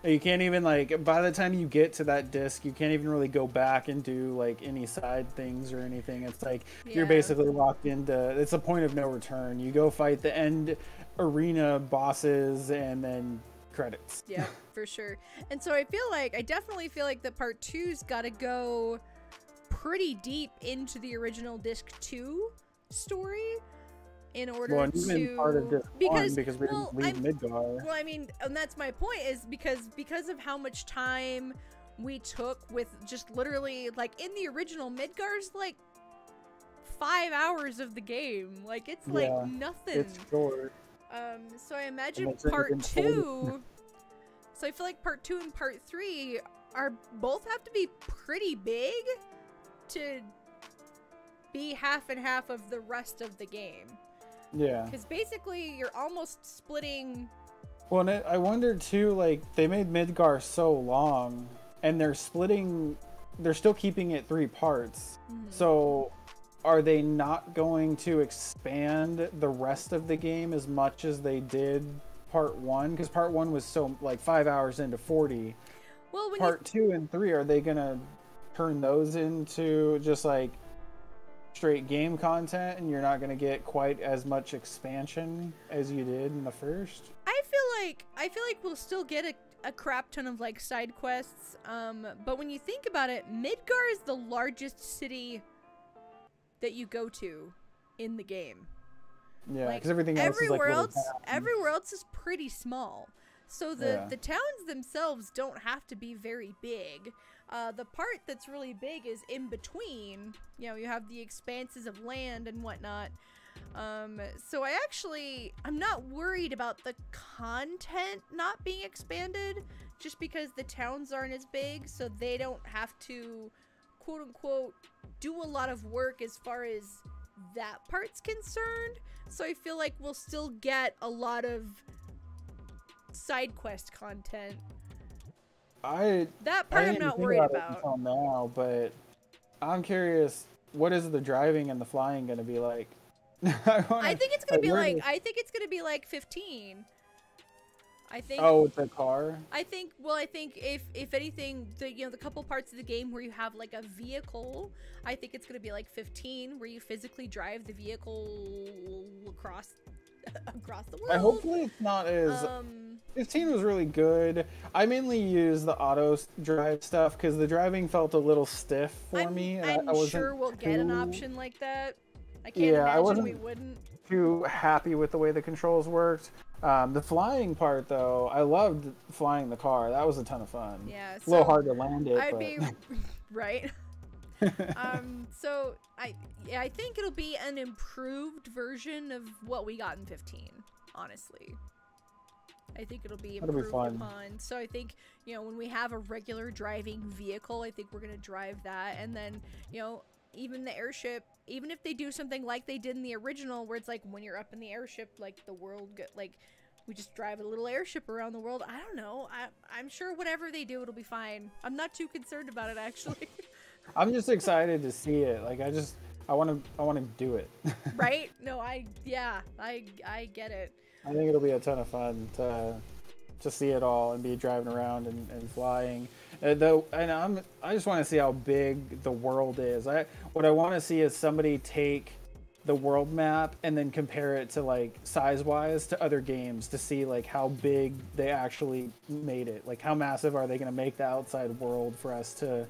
you can't even, like, by the time you get to that disc, you can't even really go back and do, like, any side things or anything. It's like, you're basically locked into, it's a point of no return. You go fight the end arena bosses and then credits. Yeah, for sure. And so I definitely feel like the part 2's gotta go pretty deep into the original disc 2 story. In order to part of disc 1, because we didn't leave Midgar. Well, I mean, and that's my point, is because of how much time we took with just literally, like, in the original Midgar's like 5 hours of the game. Like, it's like nothing. It's short. So I imagine part 2. So I feel like part 2 and part 3 both have to be pretty big to be half and half of the rest of the game. Yeah. Because basically, you're almost splitting. Well, and I wonder too, like, they made Midgar so long, and they're still keeping it 3 parts. Mm-hmm. So, are they not going to expand the rest of the game as much as they did part 1? Because part 1 was so, like, 5 hours into 40. Well, part 2 and 3, are they gonna turn those into just, like, straight game content, and you're not going to get quite as much expansion as you did in the first? I feel like we'll still get a crap ton of like side quests. But when you think about it, Midgar is the largest city that you go to in the game. Yeah, like because everything else is like everywhere else is pretty small. So the towns themselves don't have to be very big. The part that's really big is in between. You know, you have the expanses of land and whatnot. So I'm not worried about the content not being expanded, just because the towns aren't as big, so they don't have to, quote unquote, do a lot of work as far as that part's concerned. So I feel like we'll still get a lot of side quest content. That part I'm not worried about until now, but I'm curious, what is the driving and the flying going to be like? I think it's gonna be like 15. I think. Oh, with the car. I think if anything, the couple parts of the game where you have like a vehicle, I think it's gonna be like 15, where you physically drive the vehicle across the world. Hopefully it's not as. 15 was really good. I mainly use the auto drive stuff because the driving felt a little stiff for me. And I'm sure we'll get an option like that. I can't imagine we wouldn't. Too happy with the way the controls worked. The flying part, though, I loved flying the car. That was a ton of fun. Yeah, a little hard to land it. Right. So I think it'll be an improved version of what we got in 15. Honestly, I think it'll be improved upon. So I think, when we have a regular driving vehicle, I think we're gonna drive that, and then even the airship, even if they do something like they did in the original, where it's like when you're up in the airship, like the world, we just drive a little airship around the world. I don't know. I'm sure whatever they do, it'll be fine. I'm not too concerned about it, actually. I'm just excited to see it. Like, I want to do it. Right? No, I get it. I think it'll be a ton of fun to see it all and be driving around and flying. I just want to see how big the world is. What I want to see is somebody take the world map and then compare it to, like, size-wise to other games to see, like, how big they actually made it. Like, how massive are they going to make the outside world for us to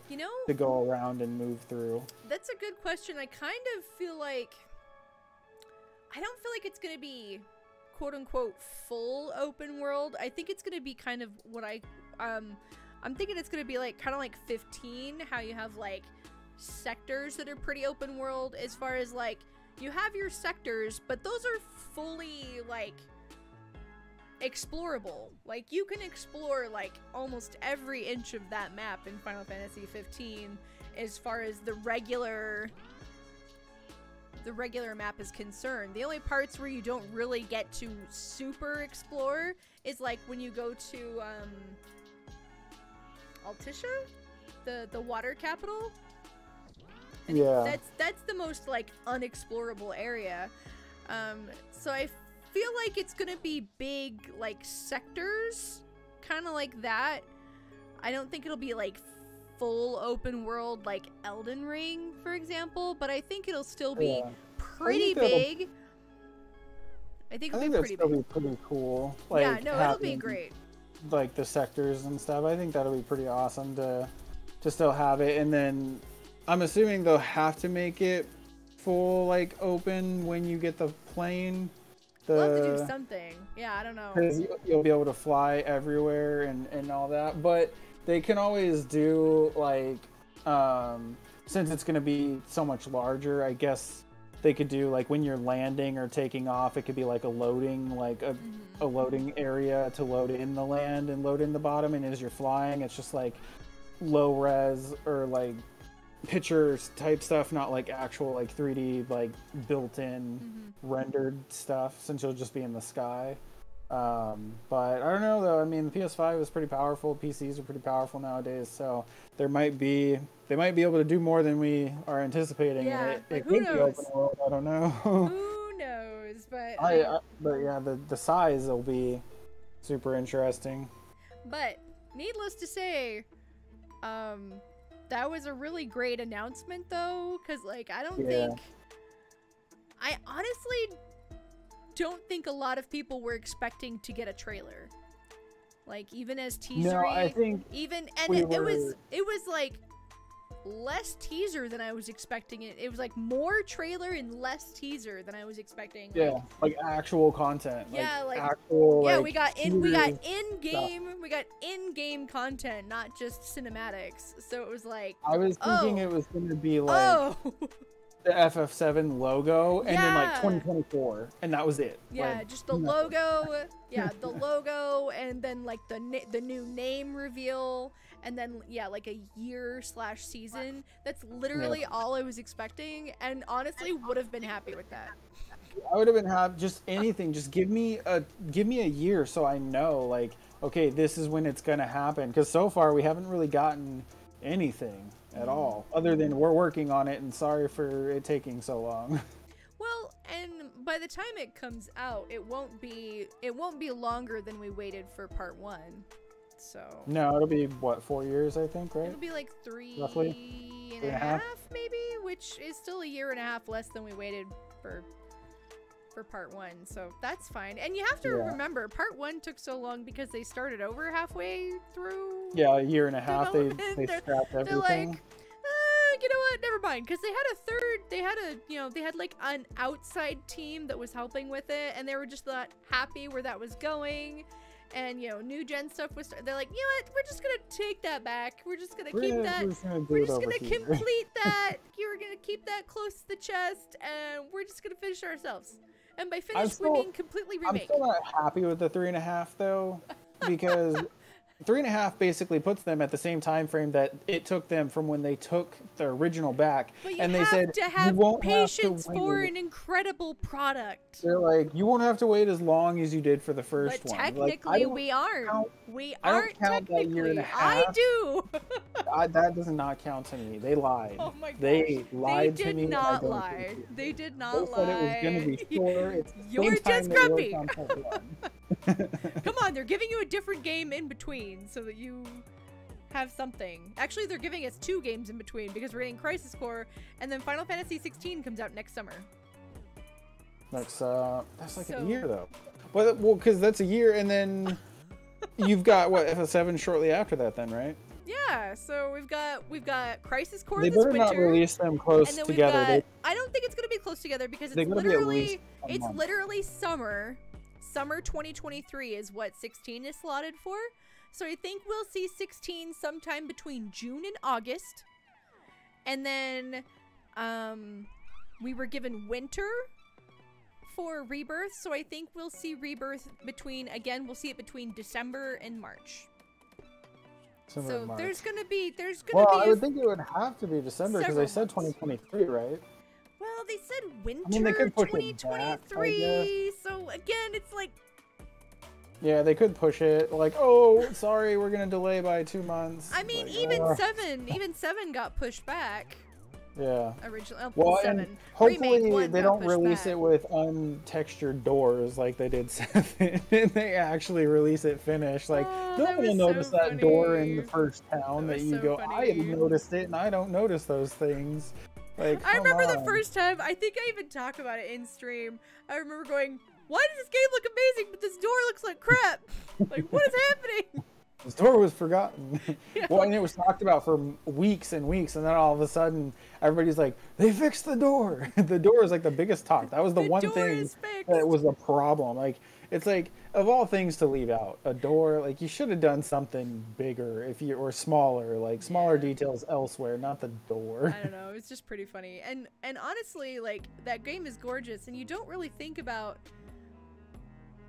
go around and move through? That's a good question. I kind of feel like I don't feel like it's going to be quote-unquote full open world. I think it's going to be kind of what I'm thinking it's going to be like kind of like 15, how you have like sectors that are pretty open world, as far as like you have your sectors, but those are fully like explorable. Like you can explore like almost every inch of that map in Final Fantasy 15 as far as the regular map is concerned. The only parts where you don't really get to super explore is like when you go to Altissia, the water capital. Yeah. That's the most like unexplorable area. So I feel like it's gonna be big like sectors, kind of like that. I don't think it'll be like full open world like Elden Ring, for example, but I think it'll still be pretty big. I think it'll be pretty cool. Like, yeah, no, it'll be great. Like the sectors and stuff. I think that'll be pretty awesome to still have it. And then I'm assuming they'll have to make it full like open when you get the plane. We'll have to do something. Yeah, I don't know. Because you'll be able to fly everywhere and all that. But they can always do like, since it's going to be so much larger, I guess they could do like when you're landing or taking off, it could be like a loading, like a loading area to load in the land and load in the bottom. And as you're flying, it's just like low res or like pictures type stuff, not like actual like 3D like built-in rendered stuff, since you'll just be in the sky. But I don't know though. I mean, the PS5 is pretty powerful. PCs are pretty powerful nowadays, so they might be able to do more than we are anticipating. Yeah, it who could knows? be open world. I don't know. Who knows? But but yeah, the size will be super interesting. But needless to say, that was a really great announcement though, because like I honestly don't think a lot of people were expecting to get a trailer Like even as teasery. No, I think even and we it were... was like less teaser than I was expecting it. It was like more trailer and less teaser than I was expecting. Yeah, like actual content. Yeah, like actual. Yeah, like, we got in game content, not just cinematics. So it was like I was thinking it was gonna be like the FF7 logo and then like 2024, and that was it. Yeah, like, just the logo. Yeah, the logo, and then like the new name reveal, and then yeah, like a year/season. That's literally all I was expecting, and honestly, would have been happy with that. I would have been happy. Just anything. Just give me a year so I know. Like, okay, this is when it's gonna happen. Because so far we haven't really gotten anything at all, other than we're working on it, and sorry for it taking so long. Well, and by the time it comes out, it won't be longer than we waited for part 1. So no, it'll be what, 4 years, I think, right? It'll be like roughly 3 and a half, maybe, which is still a year and a half less than we waited for part 1. So that's fine. And you have to remember, part 1 took so long because they started over halfway through. Yeah, a year and a half. They scrapped everything. They're like, you know what? Never mind. Because they had a third. They had like an outside team that was helping with it, and they were just not happy where that was going. And new gen stuff was. They're like, you know what? We're just gonna take that back. We're just gonna keep that. We're just gonna complete that. You're gonna keep that close to the chest, and we're just gonna finish ourselves. And by finish, we mean completely remake. I'm still not happy with the 3.5 though, because 3.5 basically puts them at the same time frame that it took them from when they took the original back. But and they said to have you won't patience have to for wait. an incredible product. They're like, you won't have to wait as long as you did for the first one. But technically, we aren't. We aren't technically. That year and a half. I do. That does not count to me. They lied. Oh my gosh. They lied to me. They did not lie. They did not lie. They said it was going to be shorter. You're just grumpy. Come on, they're giving you a different game in between so that you have something. Actually, they're giving us 2 games in between because we're getting Crisis Core, and then Final Fantasy 16 comes out next summer. That's like a year though. Well, because that's a year, and then you've got what, FF7 shortly after that, then, right? Yeah. So we've got Crisis Core. They this better not winter, release them close together. I don't think it's gonna be close together because it's literally summer. Summer 2023 is what 16 is slotted for. So I think we'll see 16 sometime between June and August. And then we were given winter for Rebirth. So I think we'll see Rebirth we'll see it between December and March. So March. there's gonna be I would think it would have to be December because they said 2023, right? Well, they said winter they could push 2023. Back, so again, it's like. Yeah, they could push it. Like, oh, sorry, we're gonna delay by 2 months. I mean, like, even 7 got pushed back. Yeah. Originally, well, 7. Hopefully they don't release it with untextured doors like they did 7. They actually release it finished. Like, no one will notice that door in the first town that you go, I noticed it, and I don't notice those things. Like, I remember the first time. I think I even talked about it in stream. I remember going, "Why does this game look amazing, but this door looks like crap? Like, what is happening?" This door was forgotten. Yeah. Well, and it was talked about for weeks and weeks, and then all of a sudden, everybody's like, "They fixed the door." The door is like the biggest talk. That was the one thing that was a problem. Like, it's like, of all things to leave out, a door, like, you should have done something bigger or smaller, like smaller details elsewhere, not the door. I don't know. It's just pretty funny. And honestly, like, that game is gorgeous, and you don't really think about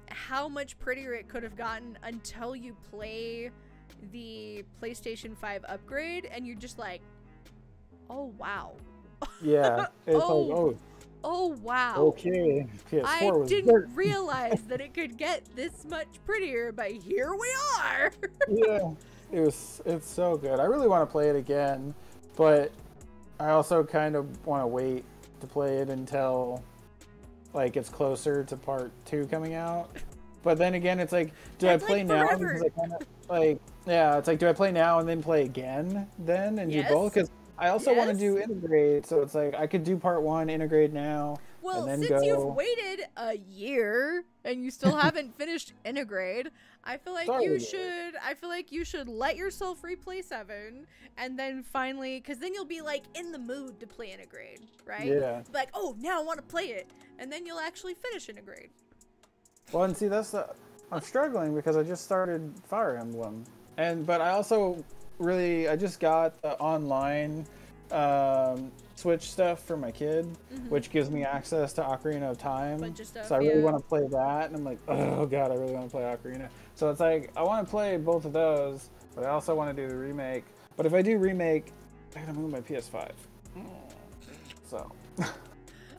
how much prettier it could have gotten until you play the PlayStation 5 upgrade, and you're just like, oh wow. Yeah. It's oh wow. Okay. PS4 I didn't realize that it could get this much prettier, but here we are. Yeah. It's so good. I really want to play it again, but I also kind of want to wait to play it until like it's closer to part 2 coming out. But then again, it's like, do I play now? Because I kind of like, yeah, it's like, do I play now and then play again then and do both? Because I also want to do integrate, so it's like I could do part 1, integrate now, Well, then since you've waited a year and you still haven't finished Integrate, I feel like you should let yourself replay 7 and then finally, because then you'll be like in the mood to play Integrate, right? Yeah. Like, oh, now I want to play it, and then you'll actually finish Integrate. Well, and see, I'm struggling because I just started Fire Emblem, but I also I just got the online Switch stuff for my kid, which gives me access to Ocarina of Time. Bunch of stuff, so I really want to play that, and I'm like, oh god, I really want to play Ocarina. So it's like I want to play both of those, but I also want to do the remake. But if I do remake, I gotta move my PS5. So.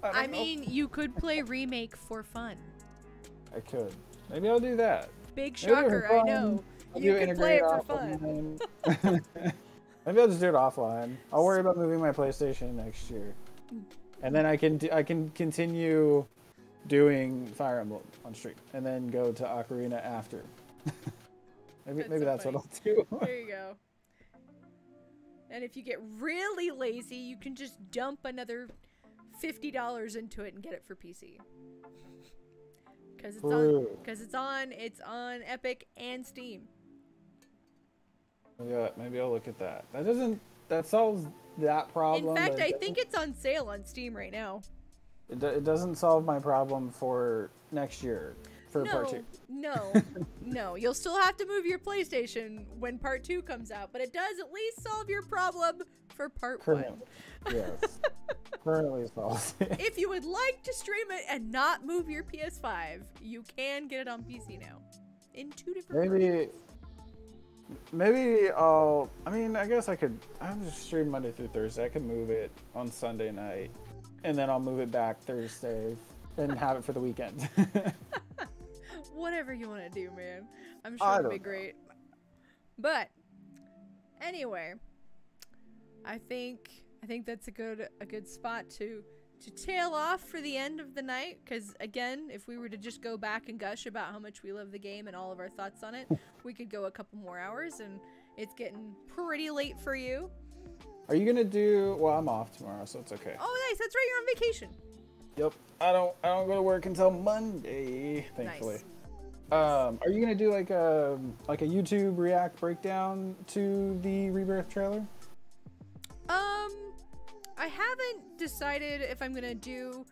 I mean, you could play remake for fun. I could. Maybe I'll do that. Big shocker, I know. You can play it for fun. Maybe I'll just do it offline. I'll worry about moving my PlayStation next year, and then I can continue doing Fire Emblem on stream, and then go to Ocarina after. maybe that's what I'll do. There you go. And if you get really lazy, you can just dump another $50 into it and get it for PC. Because it's on Epic and Steam. Yeah, maybe I'll look at that. That solves that problem. In fact, I think it's on sale on Steam right now. It doesn't solve my problem for next year for part 2. No. You'll still have to move your PlayStation when part 2 comes out, but it does at least solve your problem for part 1. Yes. Currently solves it. If you would like to stream it and not move your PS5, you can get it on PC now. In 2 different versions. Maybe I guess I'll just stream Monday through Thursday. I could move it on Sunday night, and then I'll move it back Thursday and have it for the weekend. Whatever you want to do, man. I'm sure it'll be great. But anyway, I think that's a good spot to tail off for the end of the night, because again, if we were to just go back and gush about how much we love the game and all of our thoughts on it, we could go a couple more hours, and it's getting pretty late for you. Are you gonna do? Well, I'm off tomorrow, so it's okay. Oh, nice. That's right. You're on vacation. Yep. I don't go to work until Monday, thankfully. Nice. Are you gonna do like a YouTube React breakdown to the Rebirth trailer? I haven't decided if I'm gonna do.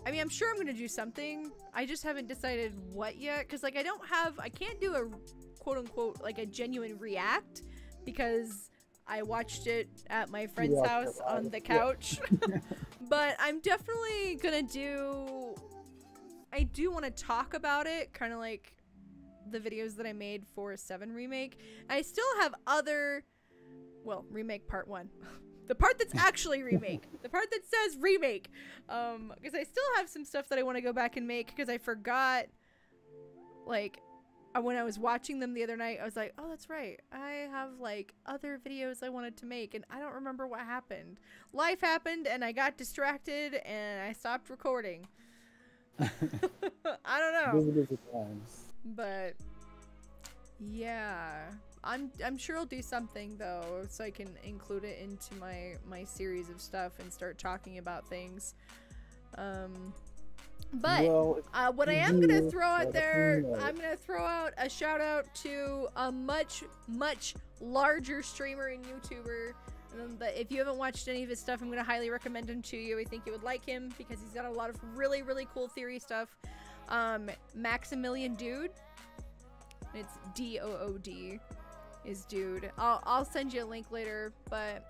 I mean, I'm sure I'm gonna do something. I just haven't decided what yet, because like I can't do a quote unquote like a genuine react, because I watched it at my friend's house on the couch. Yeah. But I'm definitely gonna do. I do want to talk about it, kind of like the videos that I made for 7 Remake. I still have Remake Part 1. The part that's actually remake. The part that says remake. Because I still have some stuff that I want to go back and make, because I forgot, like, when I was watching them the other night, I was like, oh, that's right. I have, like, other videos I wanted to make, and I don't remember what happened. Life happened, and I got distracted, and I stopped recording. I don't know. But, yeah. I'm sure I'll do something though, so I can include it into my series of stuff and start talking about things. But what I am gonna throw out there, I'm gonna throw out a shout out to a much larger streamer and YouTuber. But if you haven't watched any of his stuff, I'm gonna highly recommend him to you. I think you would like him because he's got a lot of really cool theory stuff. Maximilian Dude. It's DOOD. Is Dude. I'll send you a link later,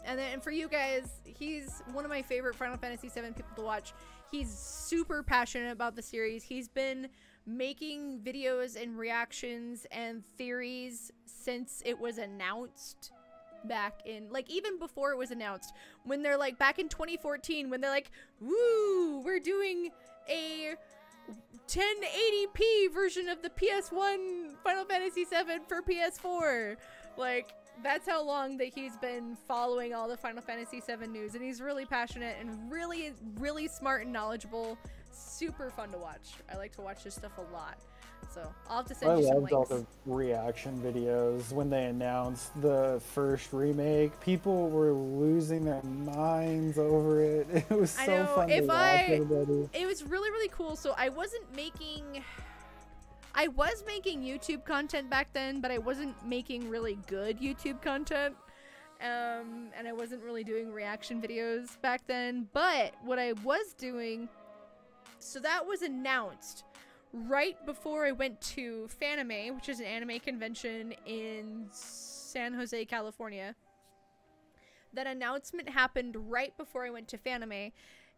and for you guys, he's one of my favorite Final Fantasy VII people to watch. He's super passionate about the series. He's been making videos and reactions and theories since it was announced back in, like, even before it was announced, when they're like back in 2014, when they're like, woo, we're doing a 1080p version of the PS1 Final Fantasy VII for PS4. Like, that's how long that he's been following all the Final Fantasy VII news, and he's really passionate and really smart and knowledgeable. Super fun to watch. I like to watch this stuff a lot. So I'll have to I send you some loved all links. the reaction videos when they announced the first remake. People were losing their minds over it. It was I so know. fun to watch everybody. It was really, really cool. So I was making YouTube content back then, but I wasn't making really good YouTube content. And I wasn't really doing reaction videos back then. But what I was doing, so that was announced right before I went to Fanime, which is an anime convention in San Jose, California. That announcement happened right before I went to Fanime,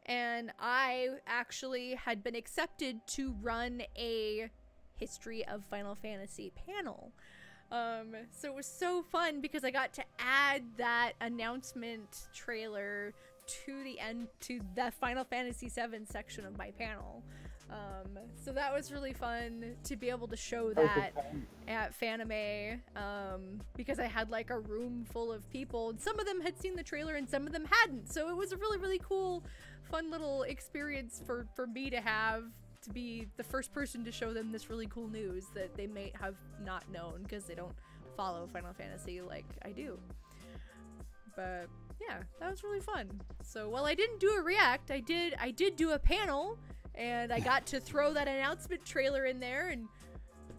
and I actually had been accepted to run a history of Final Fantasy panel. So it was so fun because I got to add that announcement trailer to the Final Fantasy VII section of my panel. So that was really fun to be able to show that at Fanime, because I had like a room full of people, and some of them had seen the trailer and some of them hadn't. So it was a really, really cool, fun little experience for me to have, to be the first person to show them this really cool news that they may have not known because they don't follow Final Fantasy like I do. But yeah, that was really fun. So while I didn't do a react, I did do a panel, and I got to throw that announcement trailer in there and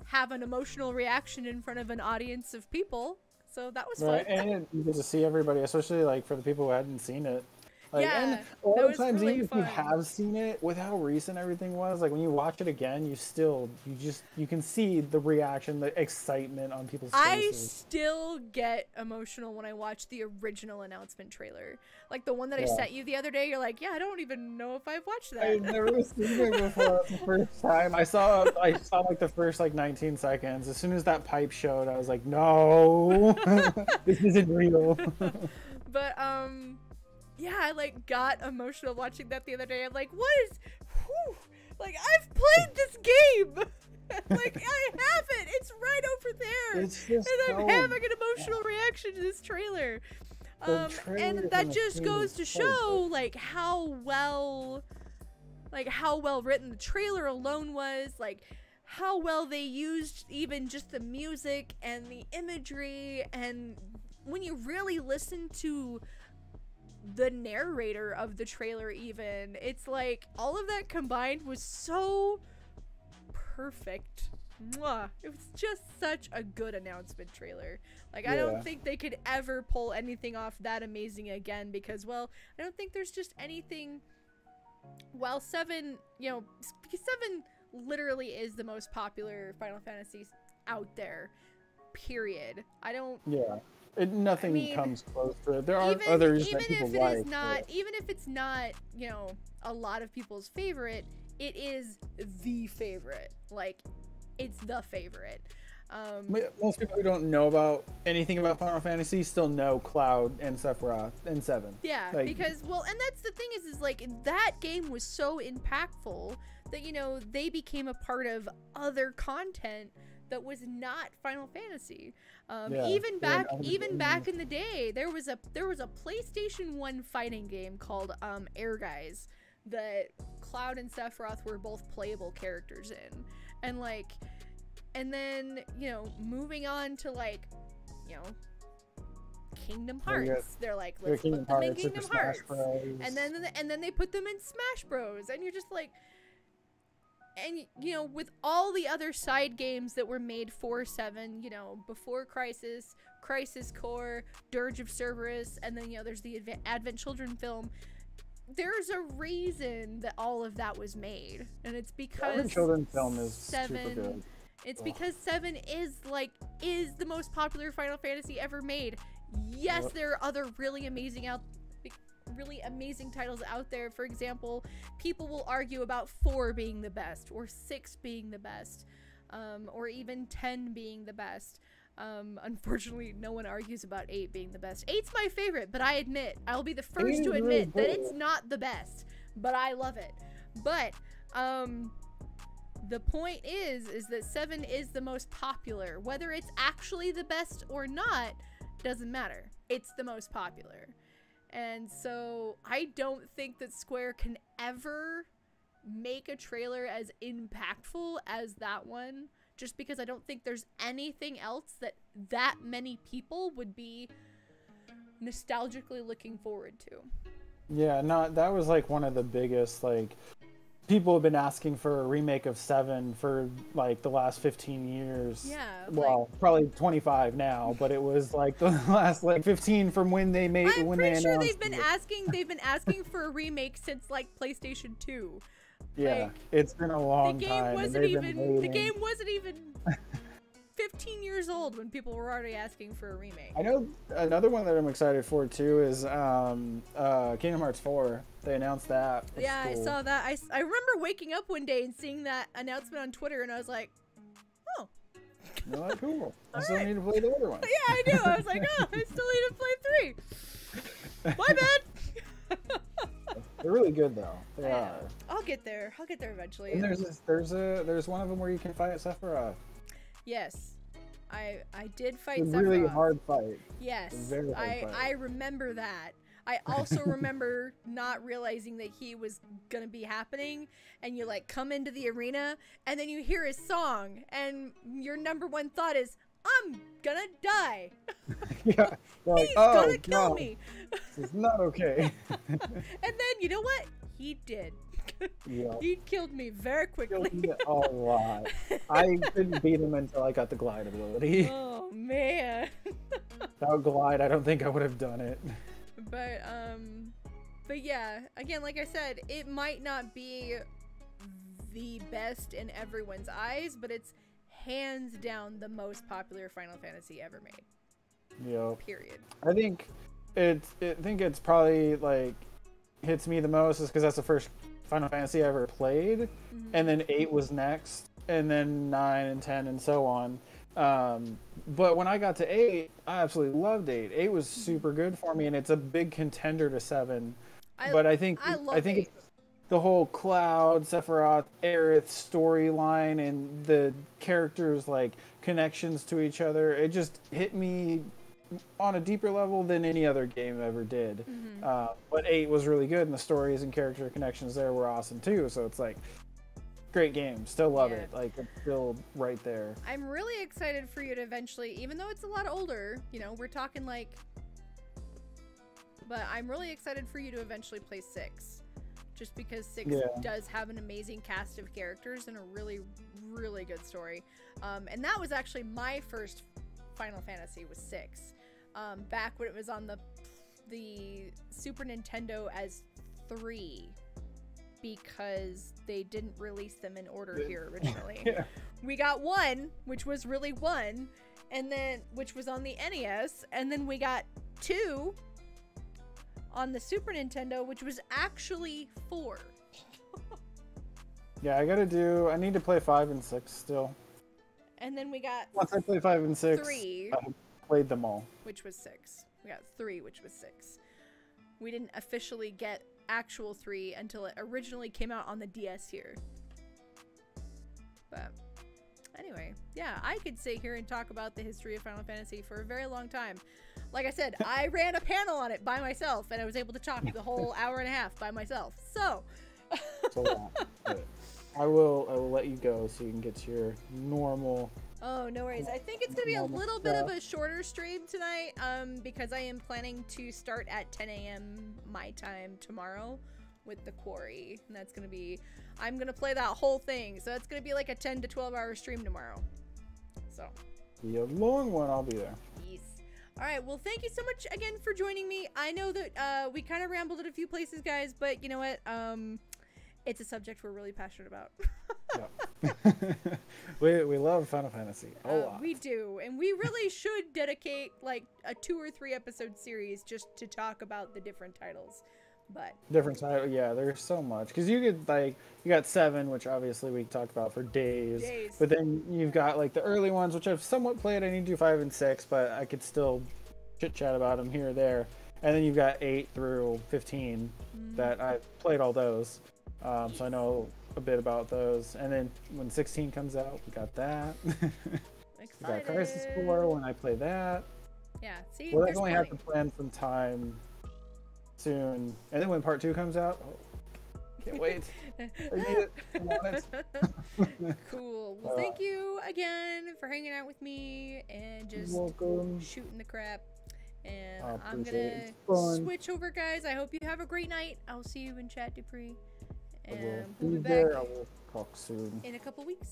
have an emotional reaction in front of an audience of people. So that was fun. And you get to see everybody, especially like for the people who hadn't seen it. Like, yeah, and a lot of times, really even fun. if you have seen it, with how recent everything was, like when you watch it again, you can see the reaction, the excitement on people's faces. I still get emotional when I watch the original announcement trailer, like the one that I sent you the other day. You're like, yeah, I don't even know if I've watched that. I've never seen it before. That's the first time I saw like the first like 19 seconds. As soon as that pipe showed, I was like, no, this isn't real. But yeah, I like got emotional watching that the other day. I'm like, what is, whew, like I've played this game. Like I have it. It's right over there. It's just and I'm having an emotional reaction to this trailer. And that just goes to show like how well written the trailer alone was, like how well they used even just the music and the imagery, and when you really listen to the narrator of the trailer, even, it's like all of that combined was so perfect. Mwah. It was just such a good announcement trailer. Like, I don't think they could ever pull anything off that amazing again, because, well, I don't think there's just anything. While 7, you know, because 7 literally is the most popular Final Fantasy out there, period. I don't. Yeah. Nothing comes close to it. There are others that people like. Even if it's not, you know, a lot of people's favorite, it is the favorite. Like, it's the favorite. Most people who don't know about anything about Final Fantasy still know Cloud and Sephiroth and 7. Yeah, like, because, well, and that's the thing is like, that game was so impactful that, you know, they became a part of other content that was not Final Fantasy. Even back in the day, there was a PlayStation 1 fighting game called Air Guys that Cloud and Sephiroth were both playable characters in. And like, and then, you know, moving on to like, you know, Kingdom Hearts. They're like, let's put them in Kingdom Hearts. And then they put them in Smash Bros. And you're just like, and, you know, with all the other side games that were made for 7, you know, before Crisis, Crisis Core, Dirge of Cerberus, and then, you know, there's the Advent Children film. There's a reason that all of that was made. And it's because Advent Children film is 7, super good. It's because 7 is the most popular Final Fantasy ever made. Yes, there are other really amazing titles out there. For example, people will argue about 4 being the best, or 6 being the best, or even 10 being the best. Unfortunately, no one argues about 8 being the best. 8's my favorite, but I'll be the first to admit that it's not the best, but I love it. But the point is that 7 is the most popular. Whether it's actually the best or not doesn't matter. It's the most popular. And so I don't think that Square can ever make a trailer as impactful as that one, just because I don't think there's anything else that many people would be nostalgically looking forward to. Yeah, that was like one of the biggest, like, people have been asking for a remake of 7 for like the last 15 years. Yeah. Well, like, probably 25 now, but it was like the last like 15 from when they made. I'm when pretty they sure announced they've been asking for a remake since like PlayStation 2. Yeah, like, it's been a long the time. The game wasn't even 15 years old when people were already asking for a remake. I know another one that I'm excited for too is Kingdom Hearts 4. They announced that. That's yeah, cool. I saw that. I remember waking up one day and seeing that announcement on Twitter, and I was like, oh. No, that's cool. I All still right. need to play the other one. Yeah, I do. I was like, oh, I still need to play 3. My bad. They're really good though. They are. I'll get there. I'll get there eventually. And there's one of them where you can fight Sephiroth. Yes. I did fight It's a Sephiroth. really hard fight. Yes. Very hard fight. I remember that. I also remember not realizing that he was gonna be happening, and you like come into the arena and then you hear his song and your number one thought is, I'm gonna die. Yeah. Like, He's oh, gonna kill no, me. This is not okay. And then you know what? He did. Yeah. He killed me very quickly. Killed me a lot. I couldn't beat him until I got the glide ability. Oh man. Without glide, I don't think I would have done it. But yeah, again, like I said, it might not be the best in everyone's eyes, but it's hands down the most popular Final Fantasy ever made. Yeah. Period. I think it's probably like hits me the most is because that's the first Final Fantasy I ever played, and then 8 was next, and then 9 and 10 and so on. But when I got to 8, I absolutely loved 8. 8 was super good for me, and it's a big contender to 7. But I think it's the whole Cloud, Sephiroth, Aerith storyline and the characters' like connections to each other. It just hit me on a deeper level than any other game ever did. But 8 was really good, and the stories and character connections there were awesome too. So it's like, great game. Still love it. Like, it's still right there. I'm really excited for you to eventually, even though it's a lot older, you know, we're talking like, but I'm really excited for you to eventually play 6. Just because 6 does have an amazing cast of characters and a really, really good story. And that was actually my first Final Fantasy was 6. Back when it was on the Super Nintendo as 3. Because they didn't release them in order here originally. We got 1, which was really 1, and then which was on the NES, and then we got 2 on the Super Nintendo, which was actually 4. Yeah, I need to play 5 and 6 still. And then we got once I play 5 and 6, 3, I played them all. which was 6. We got 3, which was 6. We didn't officially get actual 3 until it originally came out on the DS here. But anyway, yeah, I could sit here and talk about the history of Final Fantasy for a very long time. Like I said, I ran a panel on it by myself, and I was able to talk the whole hour and a half by myself. So It's a lot. But I will let you go so you can get to your normal. Oh, no worries. I think it's going to be a little bit of a shorter stream tonight, because I am planning to start at 10 a.m. my time tomorrow with the Quarry. And that's going to be, I'm going to play that whole thing. So it's going to be like a 10 to 12 hour stream tomorrow. So. Be a long one, I'll be there. Yes. All right. Well, thank you so much again for joining me. I know that we kind of rambled at a few places, guys, but you know what? It's a subject we're really passionate about. we love Final Fantasy a lot. We do, and we really should dedicate like a 2 or 3 episode series just to talk about the different titles. But different title, yeah. There's so much because you could like you got 7, which obviously we talked about for days. But then you've got like the early ones, which I've somewhat played. I need to do 5 and 6, but I could still chit chat about them here or there. And then you've got 8 through 15 that I've played all those. So I know a bit about those. And then when 16 comes out, we got that. We got Crisis Core when I play that. Yeah, see, we'll definitely have to plan some time soon. And then when part 2 comes out, Can't wait. I need it. I want it. Cool. Well, thank you again for hanging out with me and just welcome. shooting the crap. And I I'm appreciate gonna it. switch over, guys. I hope you have a great night. I'll see you in chat, Dupree. I will And we'll be be back there. I will talk soon. in a couple weeks.